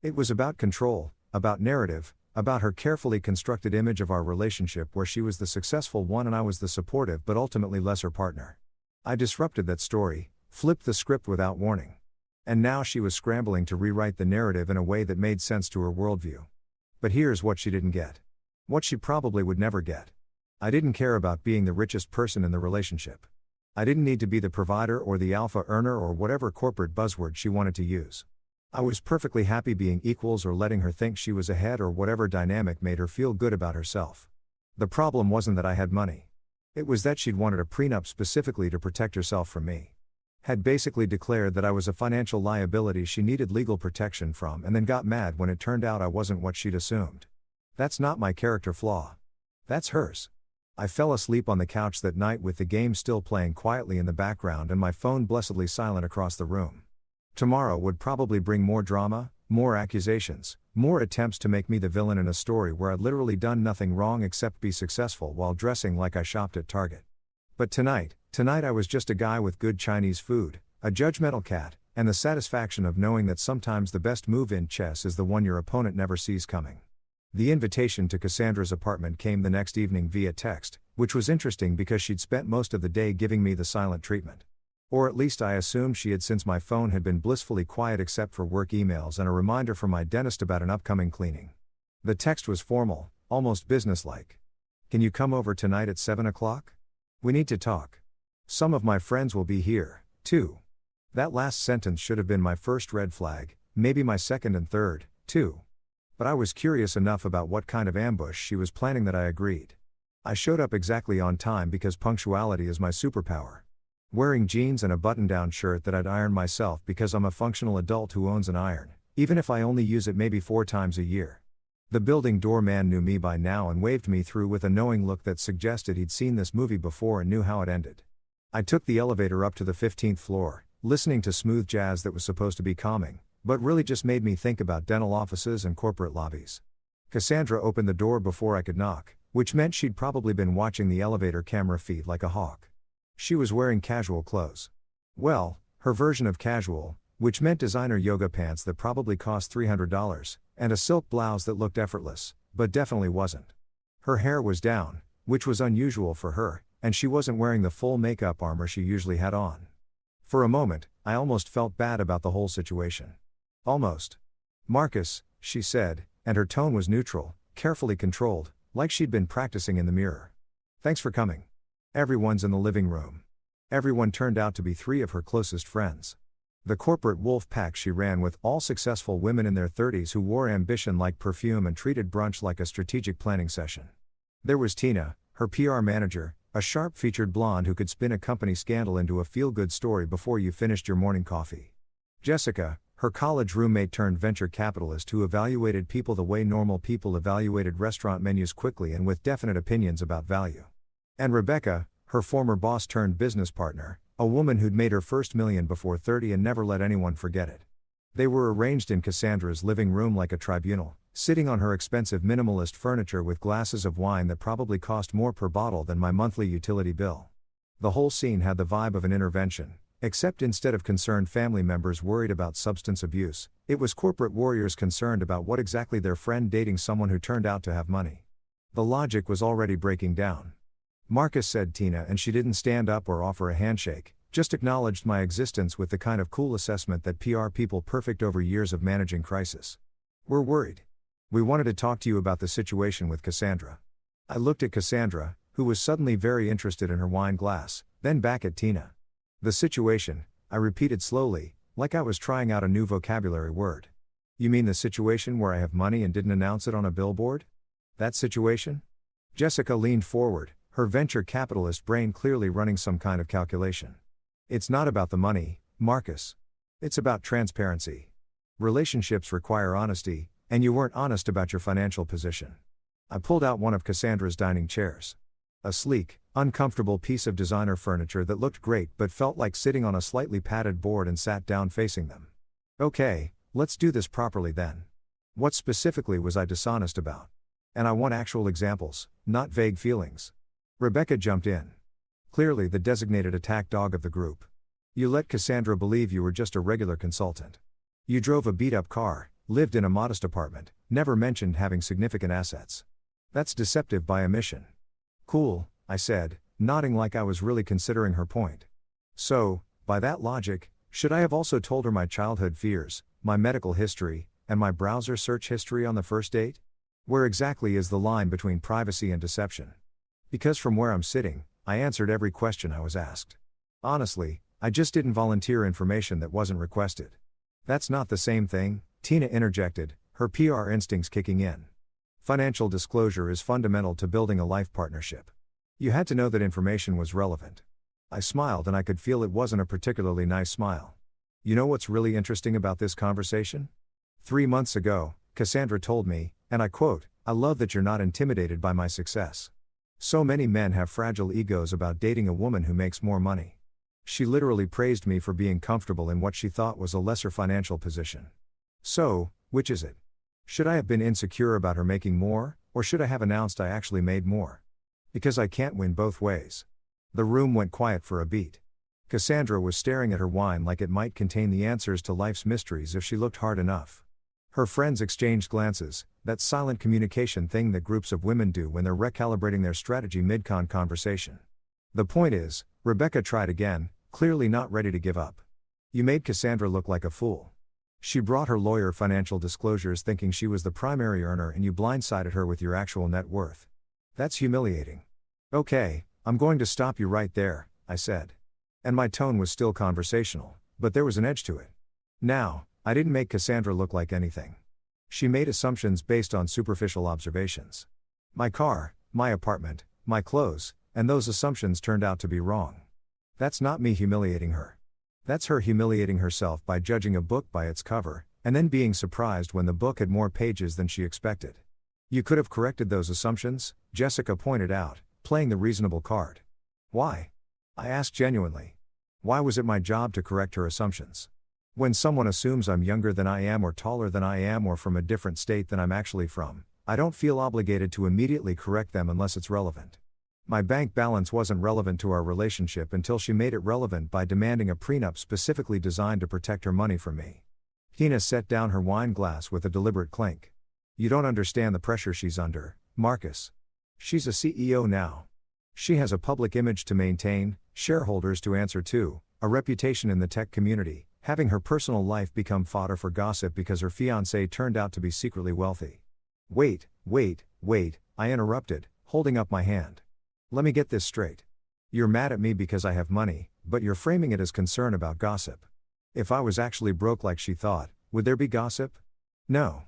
It was about control, about narrative, about her carefully constructed image of our relationship where she was the successful one and I was the supportive but ultimately lesser partner. I disrupted that story, flipped the script without warning. And now she was scrambling to rewrite the narrative in a way that made sense to her worldview. But here's what she didn't get. What she probably would never get. I didn't care about being the richest person in the relationship. I didn't need to be the provider or the alpha earner or whatever corporate buzzword she wanted to use. I was perfectly happy being equals or letting her think she was ahead or whatever dynamic made her feel good about herself. The problem wasn't that I had money. It was that she'd wanted a prenup specifically to protect herself from me. Had basically declared that I was a financial liability she needed legal protection from and then got mad when it turned out I wasn't what she'd assumed. That's not my character flaw. That's hers. I fell asleep on the couch that night with the game still playing quietly in the background and my phone blessedly silent across the room. Tomorrow would probably bring more drama, more accusations, more attempts to make me the villain in a story where I'd literally done nothing wrong except be successful while dressing like I shopped at Target. But tonight I was just a guy with good Chinese food, a judgmental cat, and the satisfaction of knowing that sometimes the best move in chess is the one your opponent never sees coming. The invitation to Cassandra's apartment came the next evening via text, which was interesting because she'd spent most of the day giving me the silent treatment. Or at least I assumed she had, since my phone had been blissfully quiet except for work emails and a reminder from my dentist about an upcoming cleaning. The text was formal, almost businesslike. "Can you come over tonight at 7 o'clock? We need to talk. Some of my friends will be here, too." That last sentence should have been my first red flag, maybe my second and third, too. But I was curious enough about what kind of ambush she was planning that I agreed. I showed up exactly on time because punctuality is my superpower. Wearing jeans and a button-down shirt that I'd ironed myself because I'm a functional adult who owns an iron, even if I only use it maybe 4 times a year. The building doorman knew me by now and waved me through with a knowing look that suggested he'd seen this movie before and knew how it ended. I took the elevator up to the 15th floor, listening to smooth jazz that was supposed to be calming, but really just made me think about dental offices and corporate lobbies. Cassandra opened the door before I could knock, which meant she'd probably been watching the elevator camera feed like a hawk. She was wearing casual clothes. Well, her version of casual, which meant designer yoga pants that probably cost $300, and a silk blouse that looked effortless, but definitely wasn't. Her hair was down, which was unusual for her, and she wasn't wearing the full makeup armor she usually had on. For a moment, I almost felt bad about the whole situation. "Almost. Marcus," she said, and her tone was neutral, carefully controlled, like she'd been practicing in the mirror. "Thanks for coming. Everyone's in the living room." Everyone turned out to be 3 of her closest friends. The corporate wolf pack she ran with, all successful women in their 30s who wore ambition like perfume and treated brunch like a strategic planning session. There was Tina, her PR manager, a sharp-featured blonde who could spin a company scandal into a feel-good story before you finished your morning coffee. Jessica, her college roommate turned venture capitalist who evaluated people the way normal people evaluated restaurant menus, quickly and with definite opinions about value. And Rebecca, her former boss turned business partner, a woman who'd made her first million before 30 and never let anyone forget it. They were arranged in Cassandra's living room like a tribunal, sitting on her expensive minimalist furniture with glasses of wine that probably cost more per bottle than my monthly utility bill. The whole scene had the vibe of an intervention, except instead of concerned family members worried about substance abuse, it was corporate warriors concerned about what exactly their friend dating someone who turned out to have money. The logic was already breaking down. "Marcus," said Tina, and she didn't stand up or offer a handshake, just acknowledged my existence with the kind of cool assessment that PR people perfect over years of managing crisis. "We're worried. We wanted to talk to you about the situation with Cassandra." I looked at Cassandra, who was suddenly very interested in her wine glass, then back at Tina. "The situation," I repeated slowly, like I was trying out a new vocabulary word. "You mean the situation where I have money and didn't announce it on a billboard? That situation?" Jessica leaned forward, her venture capitalist brain clearly running some kind of calculation. "It's not about the money, Marcus. It's about transparency. Relationships require honesty, and you weren't honest about your financial position." I pulled out one of Cassandra's dining chairs. A sleek, uncomfortable piece of designer furniture that looked great but felt like sitting on a slightly padded board, and sat down facing them. "Okay, let's do this properly then. What specifically was I dishonest about? And I want actual examples, not vague feelings." Rebecca jumped in. Clearly the designated attack dog of the group. "You let Cassandra believe you were just a regular consultant. You drove a beat-up car, lived in a modest apartment, never mentioned having significant assets. That's deceptive by omission." "Cool," I said, nodding like I was really considering her point. "So, by that logic, should I have also told her my childhood fears, my medical history, and my browser search history on the first date? Where exactly is the line between privacy and deception?" Because from where I'm sitting, I answered every question I was asked. Honestly, I just didn't volunteer information that wasn't requested. "That's not the same thing," Tina interjected, her PR instincts kicking in. "Financial disclosure is fundamental to building a life partnership. You had to know that information was relevant." I smiled, and I could feel it wasn't a particularly nice smile. "You know what's really interesting about this conversation? 3 months ago, Cassandra told me, and I quote, 'I love that you're not intimidated by my success.' So many men have fragile egos about dating a woman who makes more money." She literally praised me for being comfortable in what she thought was a lesser financial position. So, which is it? Should I have been insecure about her making more, or should I have announced I actually made more? Because I can't win both ways. The room went quiet for a beat. Cassandra was staring at her wine like it might contain the answers to life's mysteries if she looked hard enough. Her friends exchanged glances, that silent communication thing that groups of women do when they're recalibrating their strategy mid-con conversation. The point is, Rebecca tried again, clearly not ready to give up. You made Cassandra look like a fool. She brought her lawyer financial disclosures thinking she was the primary earner and you blindsided her with your actual net worth. That's humiliating. Okay, I'm going to stop you right there, I said. And my tone was still conversational, but there was an edge to it. Now, I didn't make Cassandra look like anything. She made assumptions based on superficial observations. My car, my apartment, my clothes, and those assumptions turned out to be wrong. That's not me humiliating her. That's her humiliating herself by judging a book by its cover, and then being surprised when the book had more pages than she expected. You could have corrected those assumptions, Jessica pointed out, playing the reasonable card. Why? I asked genuinely. Why was it my job to correct her assumptions? When someone assumes I'm younger than I am or taller than I am or from a different state than I'm actually from, I don't feel obligated to immediately correct them unless it's relevant. My bank balance wasn't relevant to our relationship until she made it relevant by demanding a prenup specifically designed to protect her money from me. Tina set down her wine glass with a deliberate clink. You don't understand the pressure she's under, Marcus. She's a CEO now. She has a public image to maintain, shareholders to answer to, a reputation in the tech community, having her personal life become fodder for gossip because her fiancé turned out to be secretly wealthy. Wait, I interrupted, holding up my hand. Let me get this straight. You're mad at me because I have money, but you're framing it as concern about gossip. If I was actually broke like she thought, would there be gossip? No.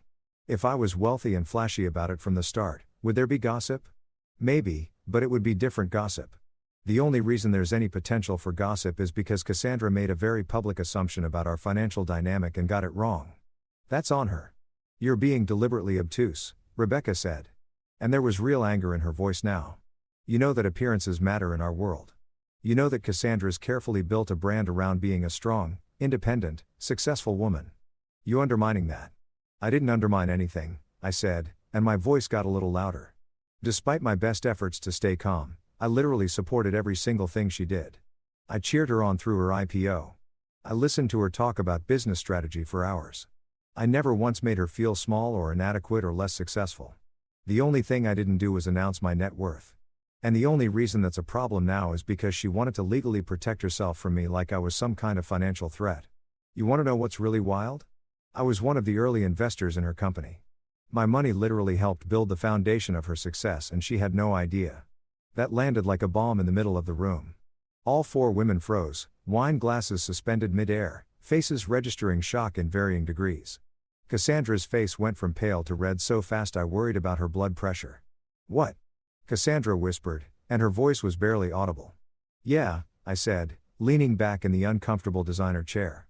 If I was wealthy and flashy about it from the start, would there be gossip? Maybe, but it would be different gossip. The only reason there's any potential for gossip is because Cassandra made a very public assumption about our financial dynamic and got it wrong. That's on her. You're being deliberately obtuse, Rebecca said. And there was real anger in her voice now. You know that appearances matter in our world. You know that Cassandra's carefully built a brand around being a strong, independent, successful woman. You undermining that. I didn't undermine anything, I said, and my voice got a little louder. Despite my best efforts to stay calm, I literally supported every single thing she did. I cheered her on through her IPO. I listened to her talk about business strategy for hours. I never once made her feel small or inadequate or less successful. The only thing I didn't do was announce my net worth. And the only reason that's a problem now is because she wanted to legally protect herself from me like I was some kind of financial threat. You want to know what's really wild? I was one of the early investors in her company. My money literally helped build the foundation of her success and she had no idea. That landed like a bomb in the middle of the room. All four women froze, wine glasses suspended mid-air, faces registering shock in varying degrees. Cassandra's face went from pale to red so fast I worried about her blood pressure. What? Cassandra whispered, and her voice was barely audible. Yeah, I said, leaning back in the uncomfortable designer chair.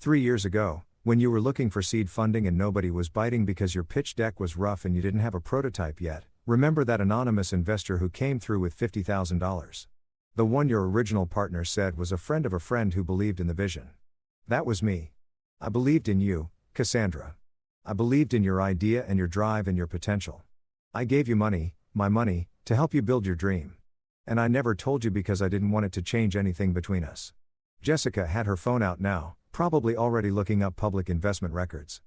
3 years ago, when you were looking for seed funding and nobody was biting because your pitch deck was rough and you didn't have a prototype yet, remember that anonymous investor who came through with $50,000? The one your original partner said was a friend of a friend who believed in the vision. That was me. I believed in you, Cassandra. I believed in your idea and your drive and your potential. I gave you money, my money, to help you build your dream. And I never told you because I didn't want it to change anything between us. Jessica had her phone out now, probably already looking up public investment records.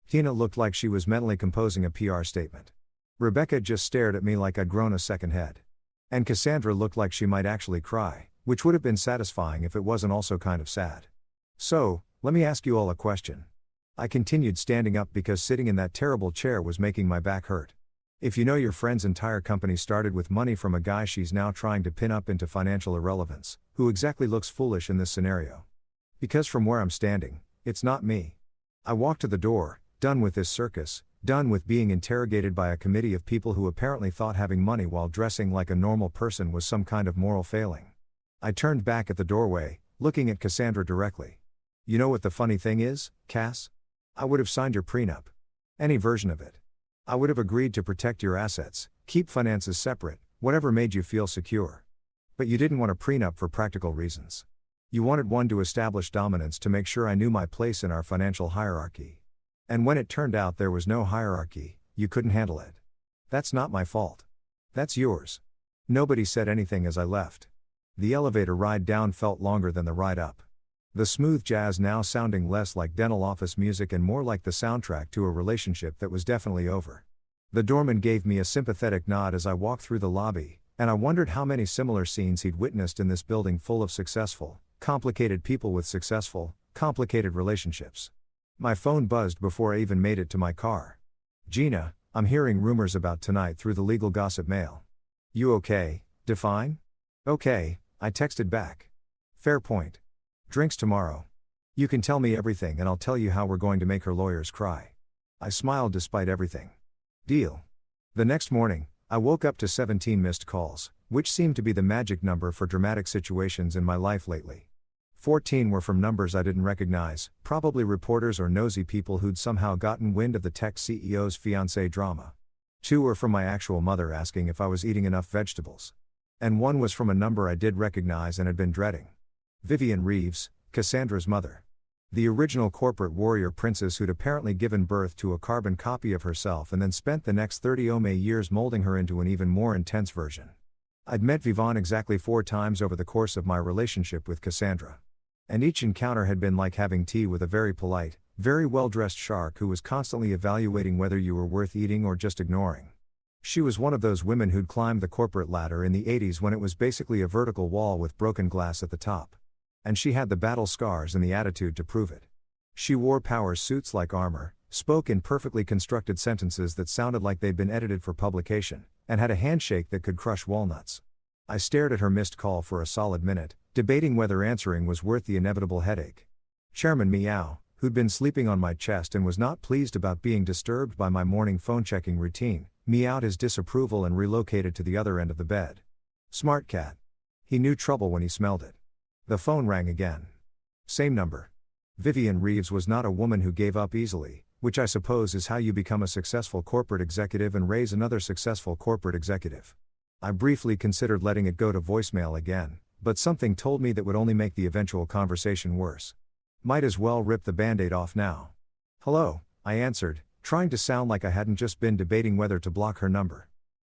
Tina looked like she was mentally composing a PR statement. Rebecca just stared at me like I'd grown a second head. And Cassandra looked like she might actually cry, which would have been satisfying if it wasn't also kind of sad. So, let me ask you all a question. I continued standing up because sitting in that terrible chair was making my back hurt. If you know your friend's entire company started with money from a guy she's now trying to pin up into financial irrelevance, who exactly looks foolish in this scenario? Because from where I'm standing, it's not me. I walked to the door, done with this circus, done with being interrogated by a committee of people who apparently thought having money while dressing like a normal person was some kind of moral failing. I turned back at the doorway, looking at Cassandra directly. You know what the funny thing is, Cass? I would have signed your prenup. Any version of it. I would have agreed to protect your assets, keep finances separate, whatever made you feel secure. But you didn't want a prenup for practical reasons. You wanted one to establish dominance to make sure I knew my place in our financial hierarchy. And when it turned out there was no hierarchy, you couldn't handle it. That's not my fault. That's yours. Nobody said anything as I left. The elevator ride down felt longer than the ride up. The smooth jazz now sounding less like dental office music and more like the soundtrack to a relationship that was definitely over. The doorman gave me a sympathetic nod as I walked through the lobby, and I wondered how many similar scenes he'd witnessed in this building full of successful, complicated people with successful, complicated relationships. My phone buzzed before I even made it to my car. "Gina, I'm hearing rumors about tonight through the legal gossip mail. You okay, Define?" "Okay," I texted back. "Fair point. Drinks tomorrow. You can tell me everything and I'll tell you how we're going to make her lawyers cry." I smiled despite everything. "Deal." The next morning, I woke up to 17 missed calls, which seemed to be the magic number for dramatic situations in my life lately. 14 were from numbers I didn't recognize, probably reporters or nosy people who'd somehow gotten wind of the tech CEO's fiancé drama. 2 were from my actual mother asking if I was eating enough vegetables. And 1 was from a number I did recognize and had been dreading. Vivian Reeves, Cassandra's mother. The original corporate warrior princess who'd apparently given birth to a carbon copy of herself and then spent the next 30 years molding her into an even more intense version. I'd met Vivian exactly 4 times over the course of my relationship with Cassandra. And each encounter had been like having tea with a very polite, very well-dressed shark who was constantly evaluating whether you were worth eating or just ignoring. She was one of those women who'd climbed the corporate ladder in the 80s when it was basically a vertical wall with broken glass at the top. And she had the battle scars and the attitude to prove it. She wore power suits like armor, spoke in perfectly constructed sentences that sounded like they'd been edited for publication, and had a handshake that could crush walnuts. I stared at her missed call for a solid minute, debating whether answering was worth the inevitable headache. Chairman Meow, who'd been sleeping on my chest and was not pleased about being disturbed by my morning phone-checking routine, meowed his disapproval and relocated to the other end of the bed. Smart cat. He knew trouble when he smelled it. The phone rang again. Same number. Vivian Reeves was not a woman who gave up easily, which I suppose is how you become a successful corporate executive and raise another successful corporate executive. I briefly considered letting it go to voicemail again, but something told me that would only make the eventual conversation worse. Might as well rip the band-aid off now. "Hello," I answered, trying to sound like I hadn't just been debating whether to block her number.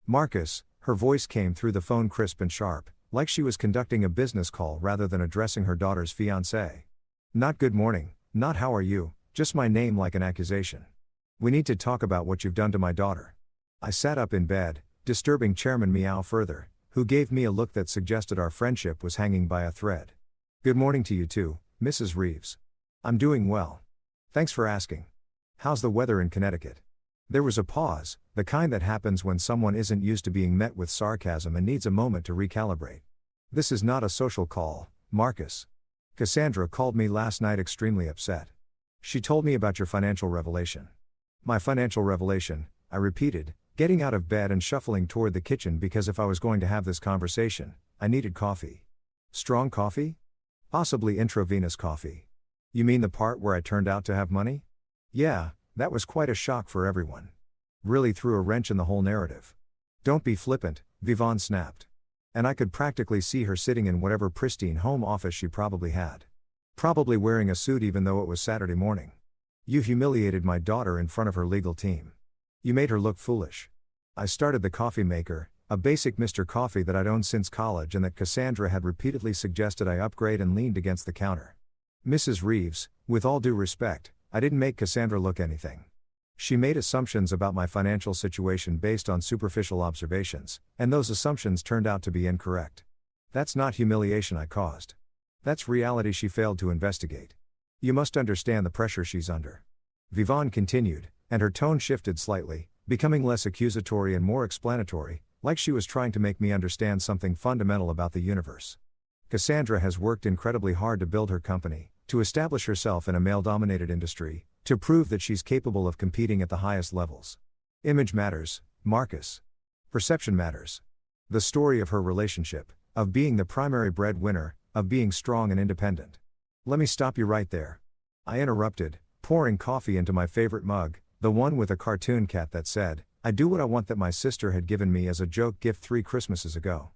"Marcus," her voice came through the phone crisp and sharp, like she was conducting a business call rather than addressing her daughter's fiancé. "Not good morning, not how are you, just my name like an accusation. We need to talk about what you've done to my daughter." I sat up in bed, disturbing Chairman Meow further, who gave me a look that suggested our friendship was hanging by a thread. "Good morning to you too, Mrs. Reeves. I'm doing well. Thanks for asking. How's the weather in Connecticut?" There was a pause, the kind that happens when someone isn't used to being met with sarcasm and needs a moment to recalibrate. "This is not a social call, Marcus. Cassandra called me last night extremely upset. She told me about your financial revelation." "My financial revelation," I repeated, getting out of bed and shuffling toward the kitchen because if I was going to have this conversation, I needed coffee. "Strong coffee? Possibly intravenous coffee. You mean the part where I turned out to have money?" "Yeah, that was quite a shock for everyone. Really threw a wrench in the whole narrative." "Don't be flippant," Vivian snapped. And I could practically see her sitting in whatever pristine home office she probably had. Probably wearing a suit even though it was Saturday morning. "You humiliated my daughter in front of her legal team. You made her look foolish." I started the coffee maker, a basic Mr. Coffee that I'd owned since college and that Cassandra had repeatedly suggested I upgrade, and leaned against the counter. "Mrs. Reeves, with all due respect, I didn't make Cassandra look anything. She made assumptions about my financial situation based on superficial observations, and those assumptions turned out to be incorrect. That's not humiliation I caused. That's reality she failed to investigate. You must understand the pressure she's under." Vivian continued, and her tone shifted slightly, becoming less accusatory and more explanatory, like she was trying to make me understand something fundamental about the universe. "Cassandra has worked incredibly hard to build her company, to establish herself in a male-dominated industry, to prove that she's capable of competing at the highest levels. Image matters, Marcus. Perception matters. The story of her relationship, of being the primary breadwinner, of being strong and independent." "Let me stop you right there," I interrupted, pouring coffee into my favorite mug, the one with a cartoon cat that said, "I do what I want," that my sister had given me as a joke gift 3 Christmases ago.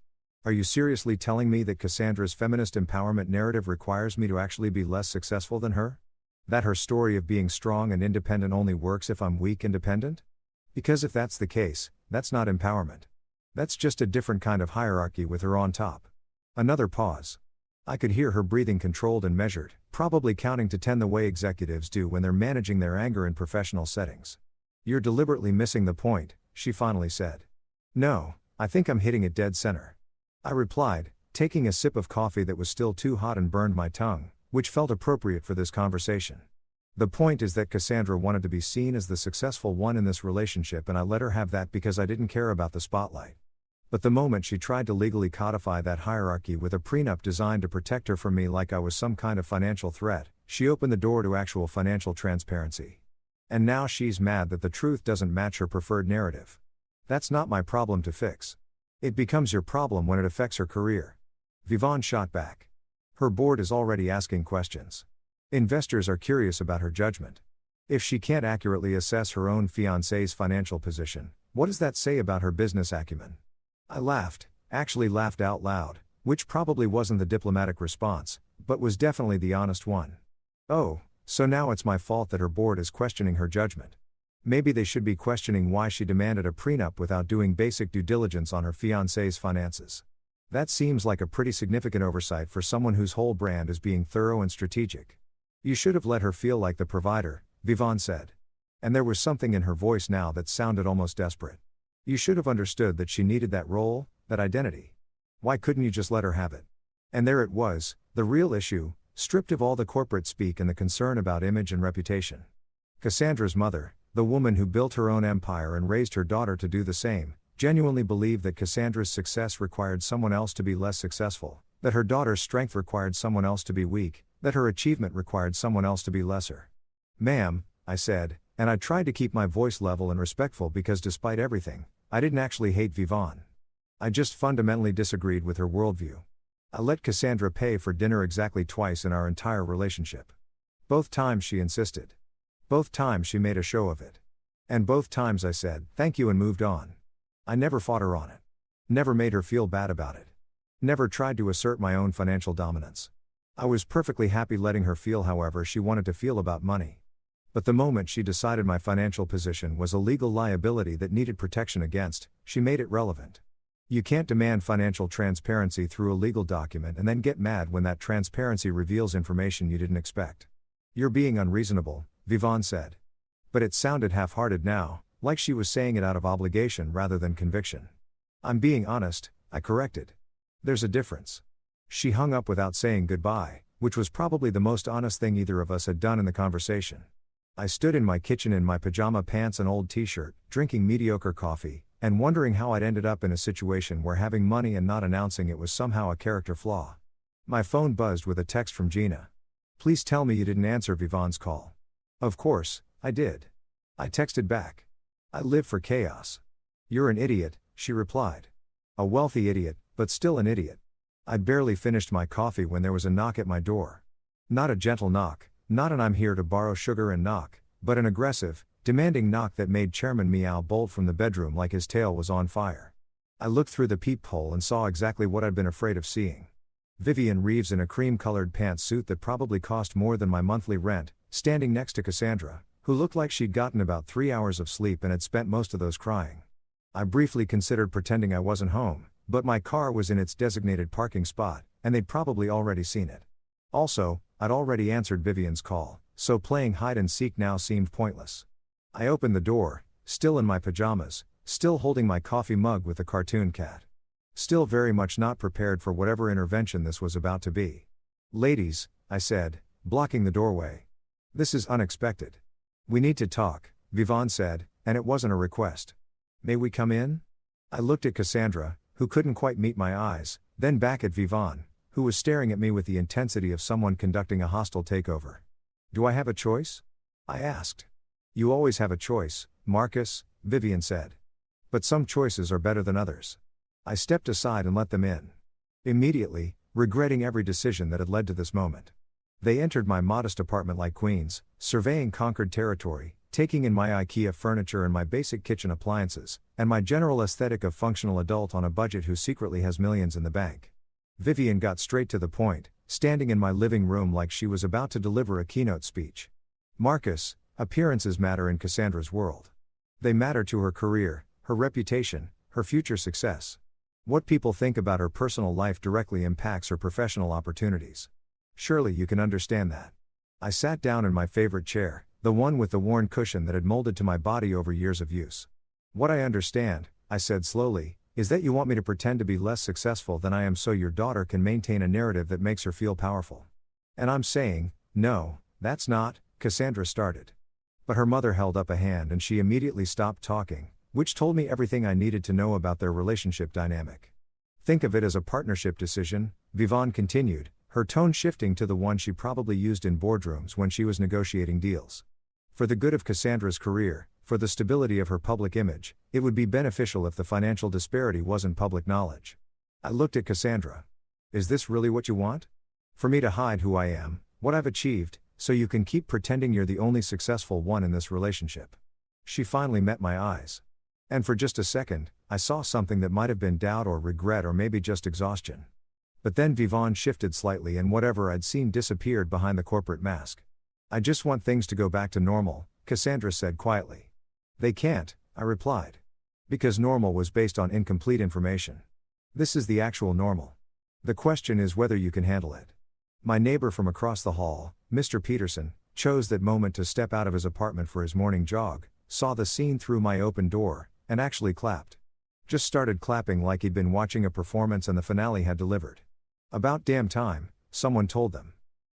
Are you seriously telling me that Cassandra's feminist empowerment narrative requires me to actually be less successful than her? That her story of being strong and independent only works if I'm weak and dependent? Because if that's the case, that's not empowerment. That's just a different kind of hierarchy with her on top. Another pause. I could hear her breathing controlled and measured, probably counting to 10 the way executives do when they're managing their anger in professional settings. "You're deliberately missing the point," she finally said. "No, I think I'm hitting it dead center," I replied, taking a sip of coffee that was still too hot and burned my tongue, which felt appropriate for this conversation. "The point is that Cassandra wanted to be seen as the successful one in this relationship, and I let her have that because I didn't care about the spotlight. But the moment she tried to legally codify that hierarchy with a prenup designed to protect her from me like I was some kind of financial threat, she opened the door to actual financial transparency. And now she's mad that the truth doesn't match her preferred narrative. That's not my problem to fix. It becomes your problem when it affects her career." Vivon shot back. "Her board is already asking questions. Investors are curious about her judgment. If she can't accurately assess her own fiancé's financial position, what does that say about her business acumen?" I laughed, actually laughed out loud, which probably wasn't the diplomatic response, but was definitely the honest one. "Oh, so now it's my fault that her board is questioning her judgment. Maybe they should be questioning why she demanded a prenup without doing basic due diligence on her fiancé's finances. That seems like a pretty significant oversight for someone whose whole brand is being thorough and strategic. You should have let her feel like the provider," Vivon said. And there was something in her voice now that sounded almost desperate. "You should have understood that she needed that role, that identity. Why couldn't you just let her have it?" And there it was, the real issue, stripped of all the corporate speak and the concern about image and reputation. Cassandra's mother, the woman who built her own empire and raised her daughter to do the same, genuinely believed that Cassandra's success required someone else to be less successful, that her daughter's strength required someone else to be weak, that her achievement required someone else to be lesser. "Ma'am," I said, and I tried to keep my voice level and respectful because despite everything, I didn't actually hate Vivon. I just fundamentally disagreed with her worldview. I let Cassandra pay for dinner exactly twice in our entire relationship. Both times she insisted. Both times she made a show of it. And both times I said, "Thank you," and moved on. I never fought her on it. Never made her feel bad about it. Never tried to assert my own financial dominance. I was perfectly happy letting her feel however she wanted to feel about money. But the moment she decided my financial position was a legal liability that needed protection against, she made it relevant. You can't demand financial transparency through a legal document and then get mad when that transparency reveals information you didn't expect. "You're being unreasonable," Vivon said. But it sounded half-hearted now, like she was saying it out of obligation rather than conviction. "I'm being honest," I corrected. "There's a difference." She hung up without saying goodbye, which was probably the most honest thing either of us had done in the conversation. I stood in my kitchen in my pajama pants and old t-shirt, drinking mediocre coffee, and wondering how I'd ended up in a situation where having money and not announcing it was somehow a character flaw. My phone buzzed with a text from Gina. "Please tell me you didn't answer Vivon's call." Of course, I did. I texted back. "I live for chaos." "You're an idiot," she replied. "A wealthy idiot, but still an idiot." I'd barely finished my coffee when there was a knock at my door. Not a gentle knock, not an "I'm here to borrow sugar" and knock, but an aggressive, demanding knock that made Chairman Meow bolt from the bedroom like his tail was on fire. I looked through the peephole and saw exactly what I'd been afraid of seeing. Vivian Reeves in a cream-colored pantsuit that probably cost more than my monthly rent, standing next to Cassandra, who looked like she'd gotten about 3 hours of sleep and had spent most of those crying. I briefly considered pretending I wasn't home, but my car was in its designated parking spot, and they'd probably already seen it. Also, I'd already answered Vivian's call, so playing hide-and-seek now seemed pointless. I opened the door, still in my pajamas, still holding my coffee mug with the cartoon cat. Still very much not prepared for whatever intervention this was about to be. "Ladies," I said, blocking the doorway. "This is unexpected. We need to talk," Vivon said, and it wasn't a request. "May we come in?" I looked at Cassandra, who couldn't quite meet my eyes, then back at Vivon, who was staring at me with the intensity of someone conducting a hostile takeover. "Do I have a choice?" I asked. "You always have a choice, Marcus," Vivian said. "But some choices are better than others." I stepped aside and let them in. Immediately, regretting every decision that had led to this moment. They entered my modest apartment like queens, surveying conquered territory, taking in my IKEA furniture and my basic kitchen appliances, and my general aesthetic of functional adult on a budget who secretly has millions in the bank. Vivian got straight to the point, standing in my living room like she was about to deliver a keynote speech. "Marcus, appearances matter in Cassandra's world. They matter to her career, her reputation, her future success. What people think about her personal life directly impacts her professional opportunities. Surely you can understand that. I sat down in my favorite chair, the one with the worn cushion that had molded to my body over years of use. What I understand, I said slowly, is that you want me to pretend to be less successful than I am so your daughter can maintain a narrative that makes her feel powerful. And I'm saying, no, that's not, Cassandra started. But her mother held up a hand and she immediately stopped talking, which told me everything I needed to know about their relationship dynamic. Think of it as a partnership decision, Vivon continued, her tone shifting to the one she probably used in boardrooms when she was negotiating deals. For the good of Cassandra's career, for the stability of her public image, it would be beneficial if the financial disparity wasn't public knowledge. I looked at Cassandra. Is this really what you want? For me to hide who I am, what I've achieved, so you can keep pretending you're the only successful one in this relationship? She finally met my eyes. And for just a second, I saw something that might have been doubt or regret or maybe just exhaustion. But then Vivon shifted slightly and whatever I'd seen disappeared behind the corporate mask. I just want things to go back to normal, Cassandra said quietly. They can't, I replied. Because normal was based on incomplete information. This is the actual normal. The question is whether you can handle it. My neighbor from across the hall, Mr. Peterson, chose that moment to step out of his apartment for his morning jog, saw the scene through my open door, and actually clapped. Just started clapping like he'd been watching a performance and the finale had delivered. About damn time, someone told them.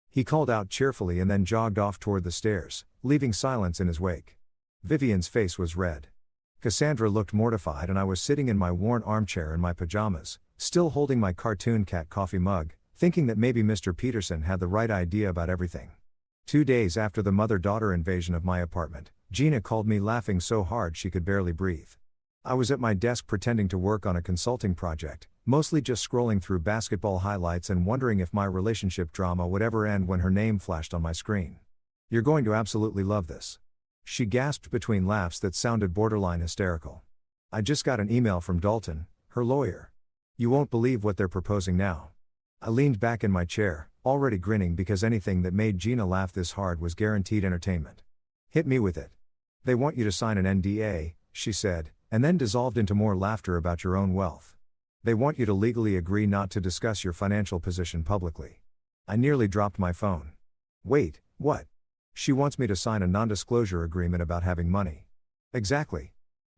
He called out cheerfully and then jogged off toward the stairs, leaving silence in his wake. Vivian's face was red. Cassandra looked mortified and I was sitting in my worn armchair in my pajamas, still holding my cartoon cat coffee mug, thinking that maybe Mr. Peterson had the right idea about everything. 2 days after the mother-daughter invasion of my apartment, Gina called me laughing so hard she could barely breathe. I was at my desk pretending to work on a consulting project, mostly just scrolling through basketball highlights and wondering if my relationship drama would ever end when her name flashed on my screen. You're going to absolutely love this. She gasped between laughs that sounded borderline hysterical. I just got an email from Dalton, her lawyer. You won't believe what they're proposing now. I leaned back in my chair, already grinning because anything that made Gina laugh this hard was guaranteed entertainment. Hit me with it. They want you to sign an NDA, she said, and then dissolved into more laughter about your own wealth. They want you to legally agree not to discuss your financial position publicly. I nearly dropped my phone. Wait, what? She wants me to sign a non-disclosure agreement about having money. Exactly.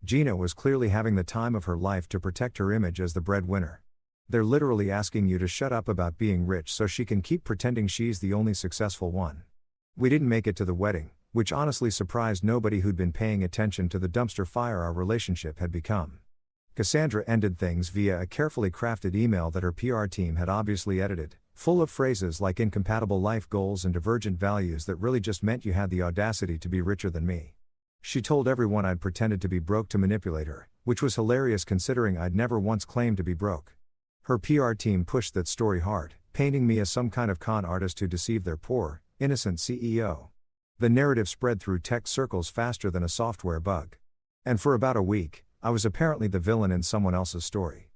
Gina was clearly having the time of her life to protect her image as the breadwinner. They're literally asking you to shut up about being rich so she can keep pretending she's the only successful one. We didn't make it to the wedding, which honestly surprised nobody who'd been paying attention to the dumpster fire our relationship had become. Cassandra ended things via a carefully crafted email that her PR team had obviously edited, full of phrases like incompatible life goals and divergent values that really just meant you had the audacity to be richer than me. She told everyone I'd pretended to be broke to manipulate her, which was hilarious considering I'd never once claimed to be broke. Her PR team pushed that story hard, painting me as some kind of con artist who deceived their poor, innocent CEO. The narrative spread through tech circles faster than a software bug. And for about a week, I was apparently the villain in someone else's story.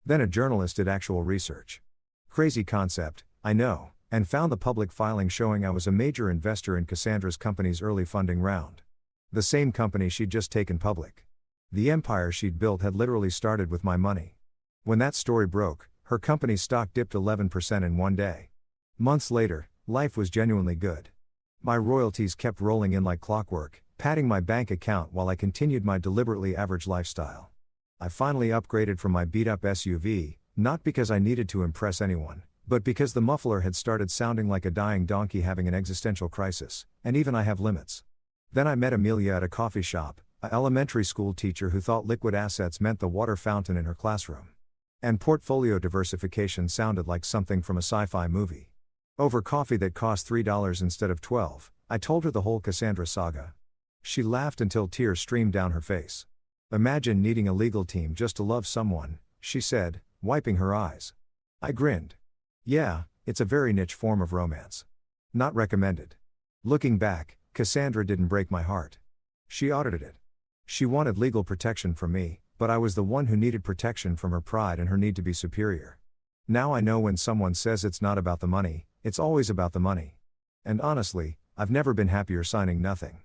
Then a journalist did actual research. Crazy concept, I know, and found the public filing showing I was a major investor in Cassandra's company's early funding round. The same company she'd just taken public. The empire she'd built had literally started with my money. When that story broke, her company's stock dipped 11% in one day. Months later, life was genuinely good. My royalties kept rolling in like clockwork, padding my bank account while I continued my deliberately average lifestyle. I finally upgraded from my beat-up SUV, not because I needed to impress anyone, but because the muffler had started sounding like a dying donkey having an existential crisis, and even I have limits. Then I met Amelia at a coffee shop, an elementary school teacher who thought liquid assets meant the water fountain in her classroom. And portfolio diversification sounded like something from a sci-fi movie. Over coffee that cost $3 instead of $12, I told her the whole Cassandra saga. She laughed until tears streamed down her face. Imagine needing a legal team just to love someone, she said, wiping her eyes. I grinned. Yeah, it's a very niche form of romance. Not recommended. Looking back, Cassandra didn't break my heart. She audited it. She wanted legal protection from me, but I was the one who needed protection from her pride and her need to be superior. Now I know when someone says it's not about the money, it's always about the money. And honestly, I've never been happier signing nothing.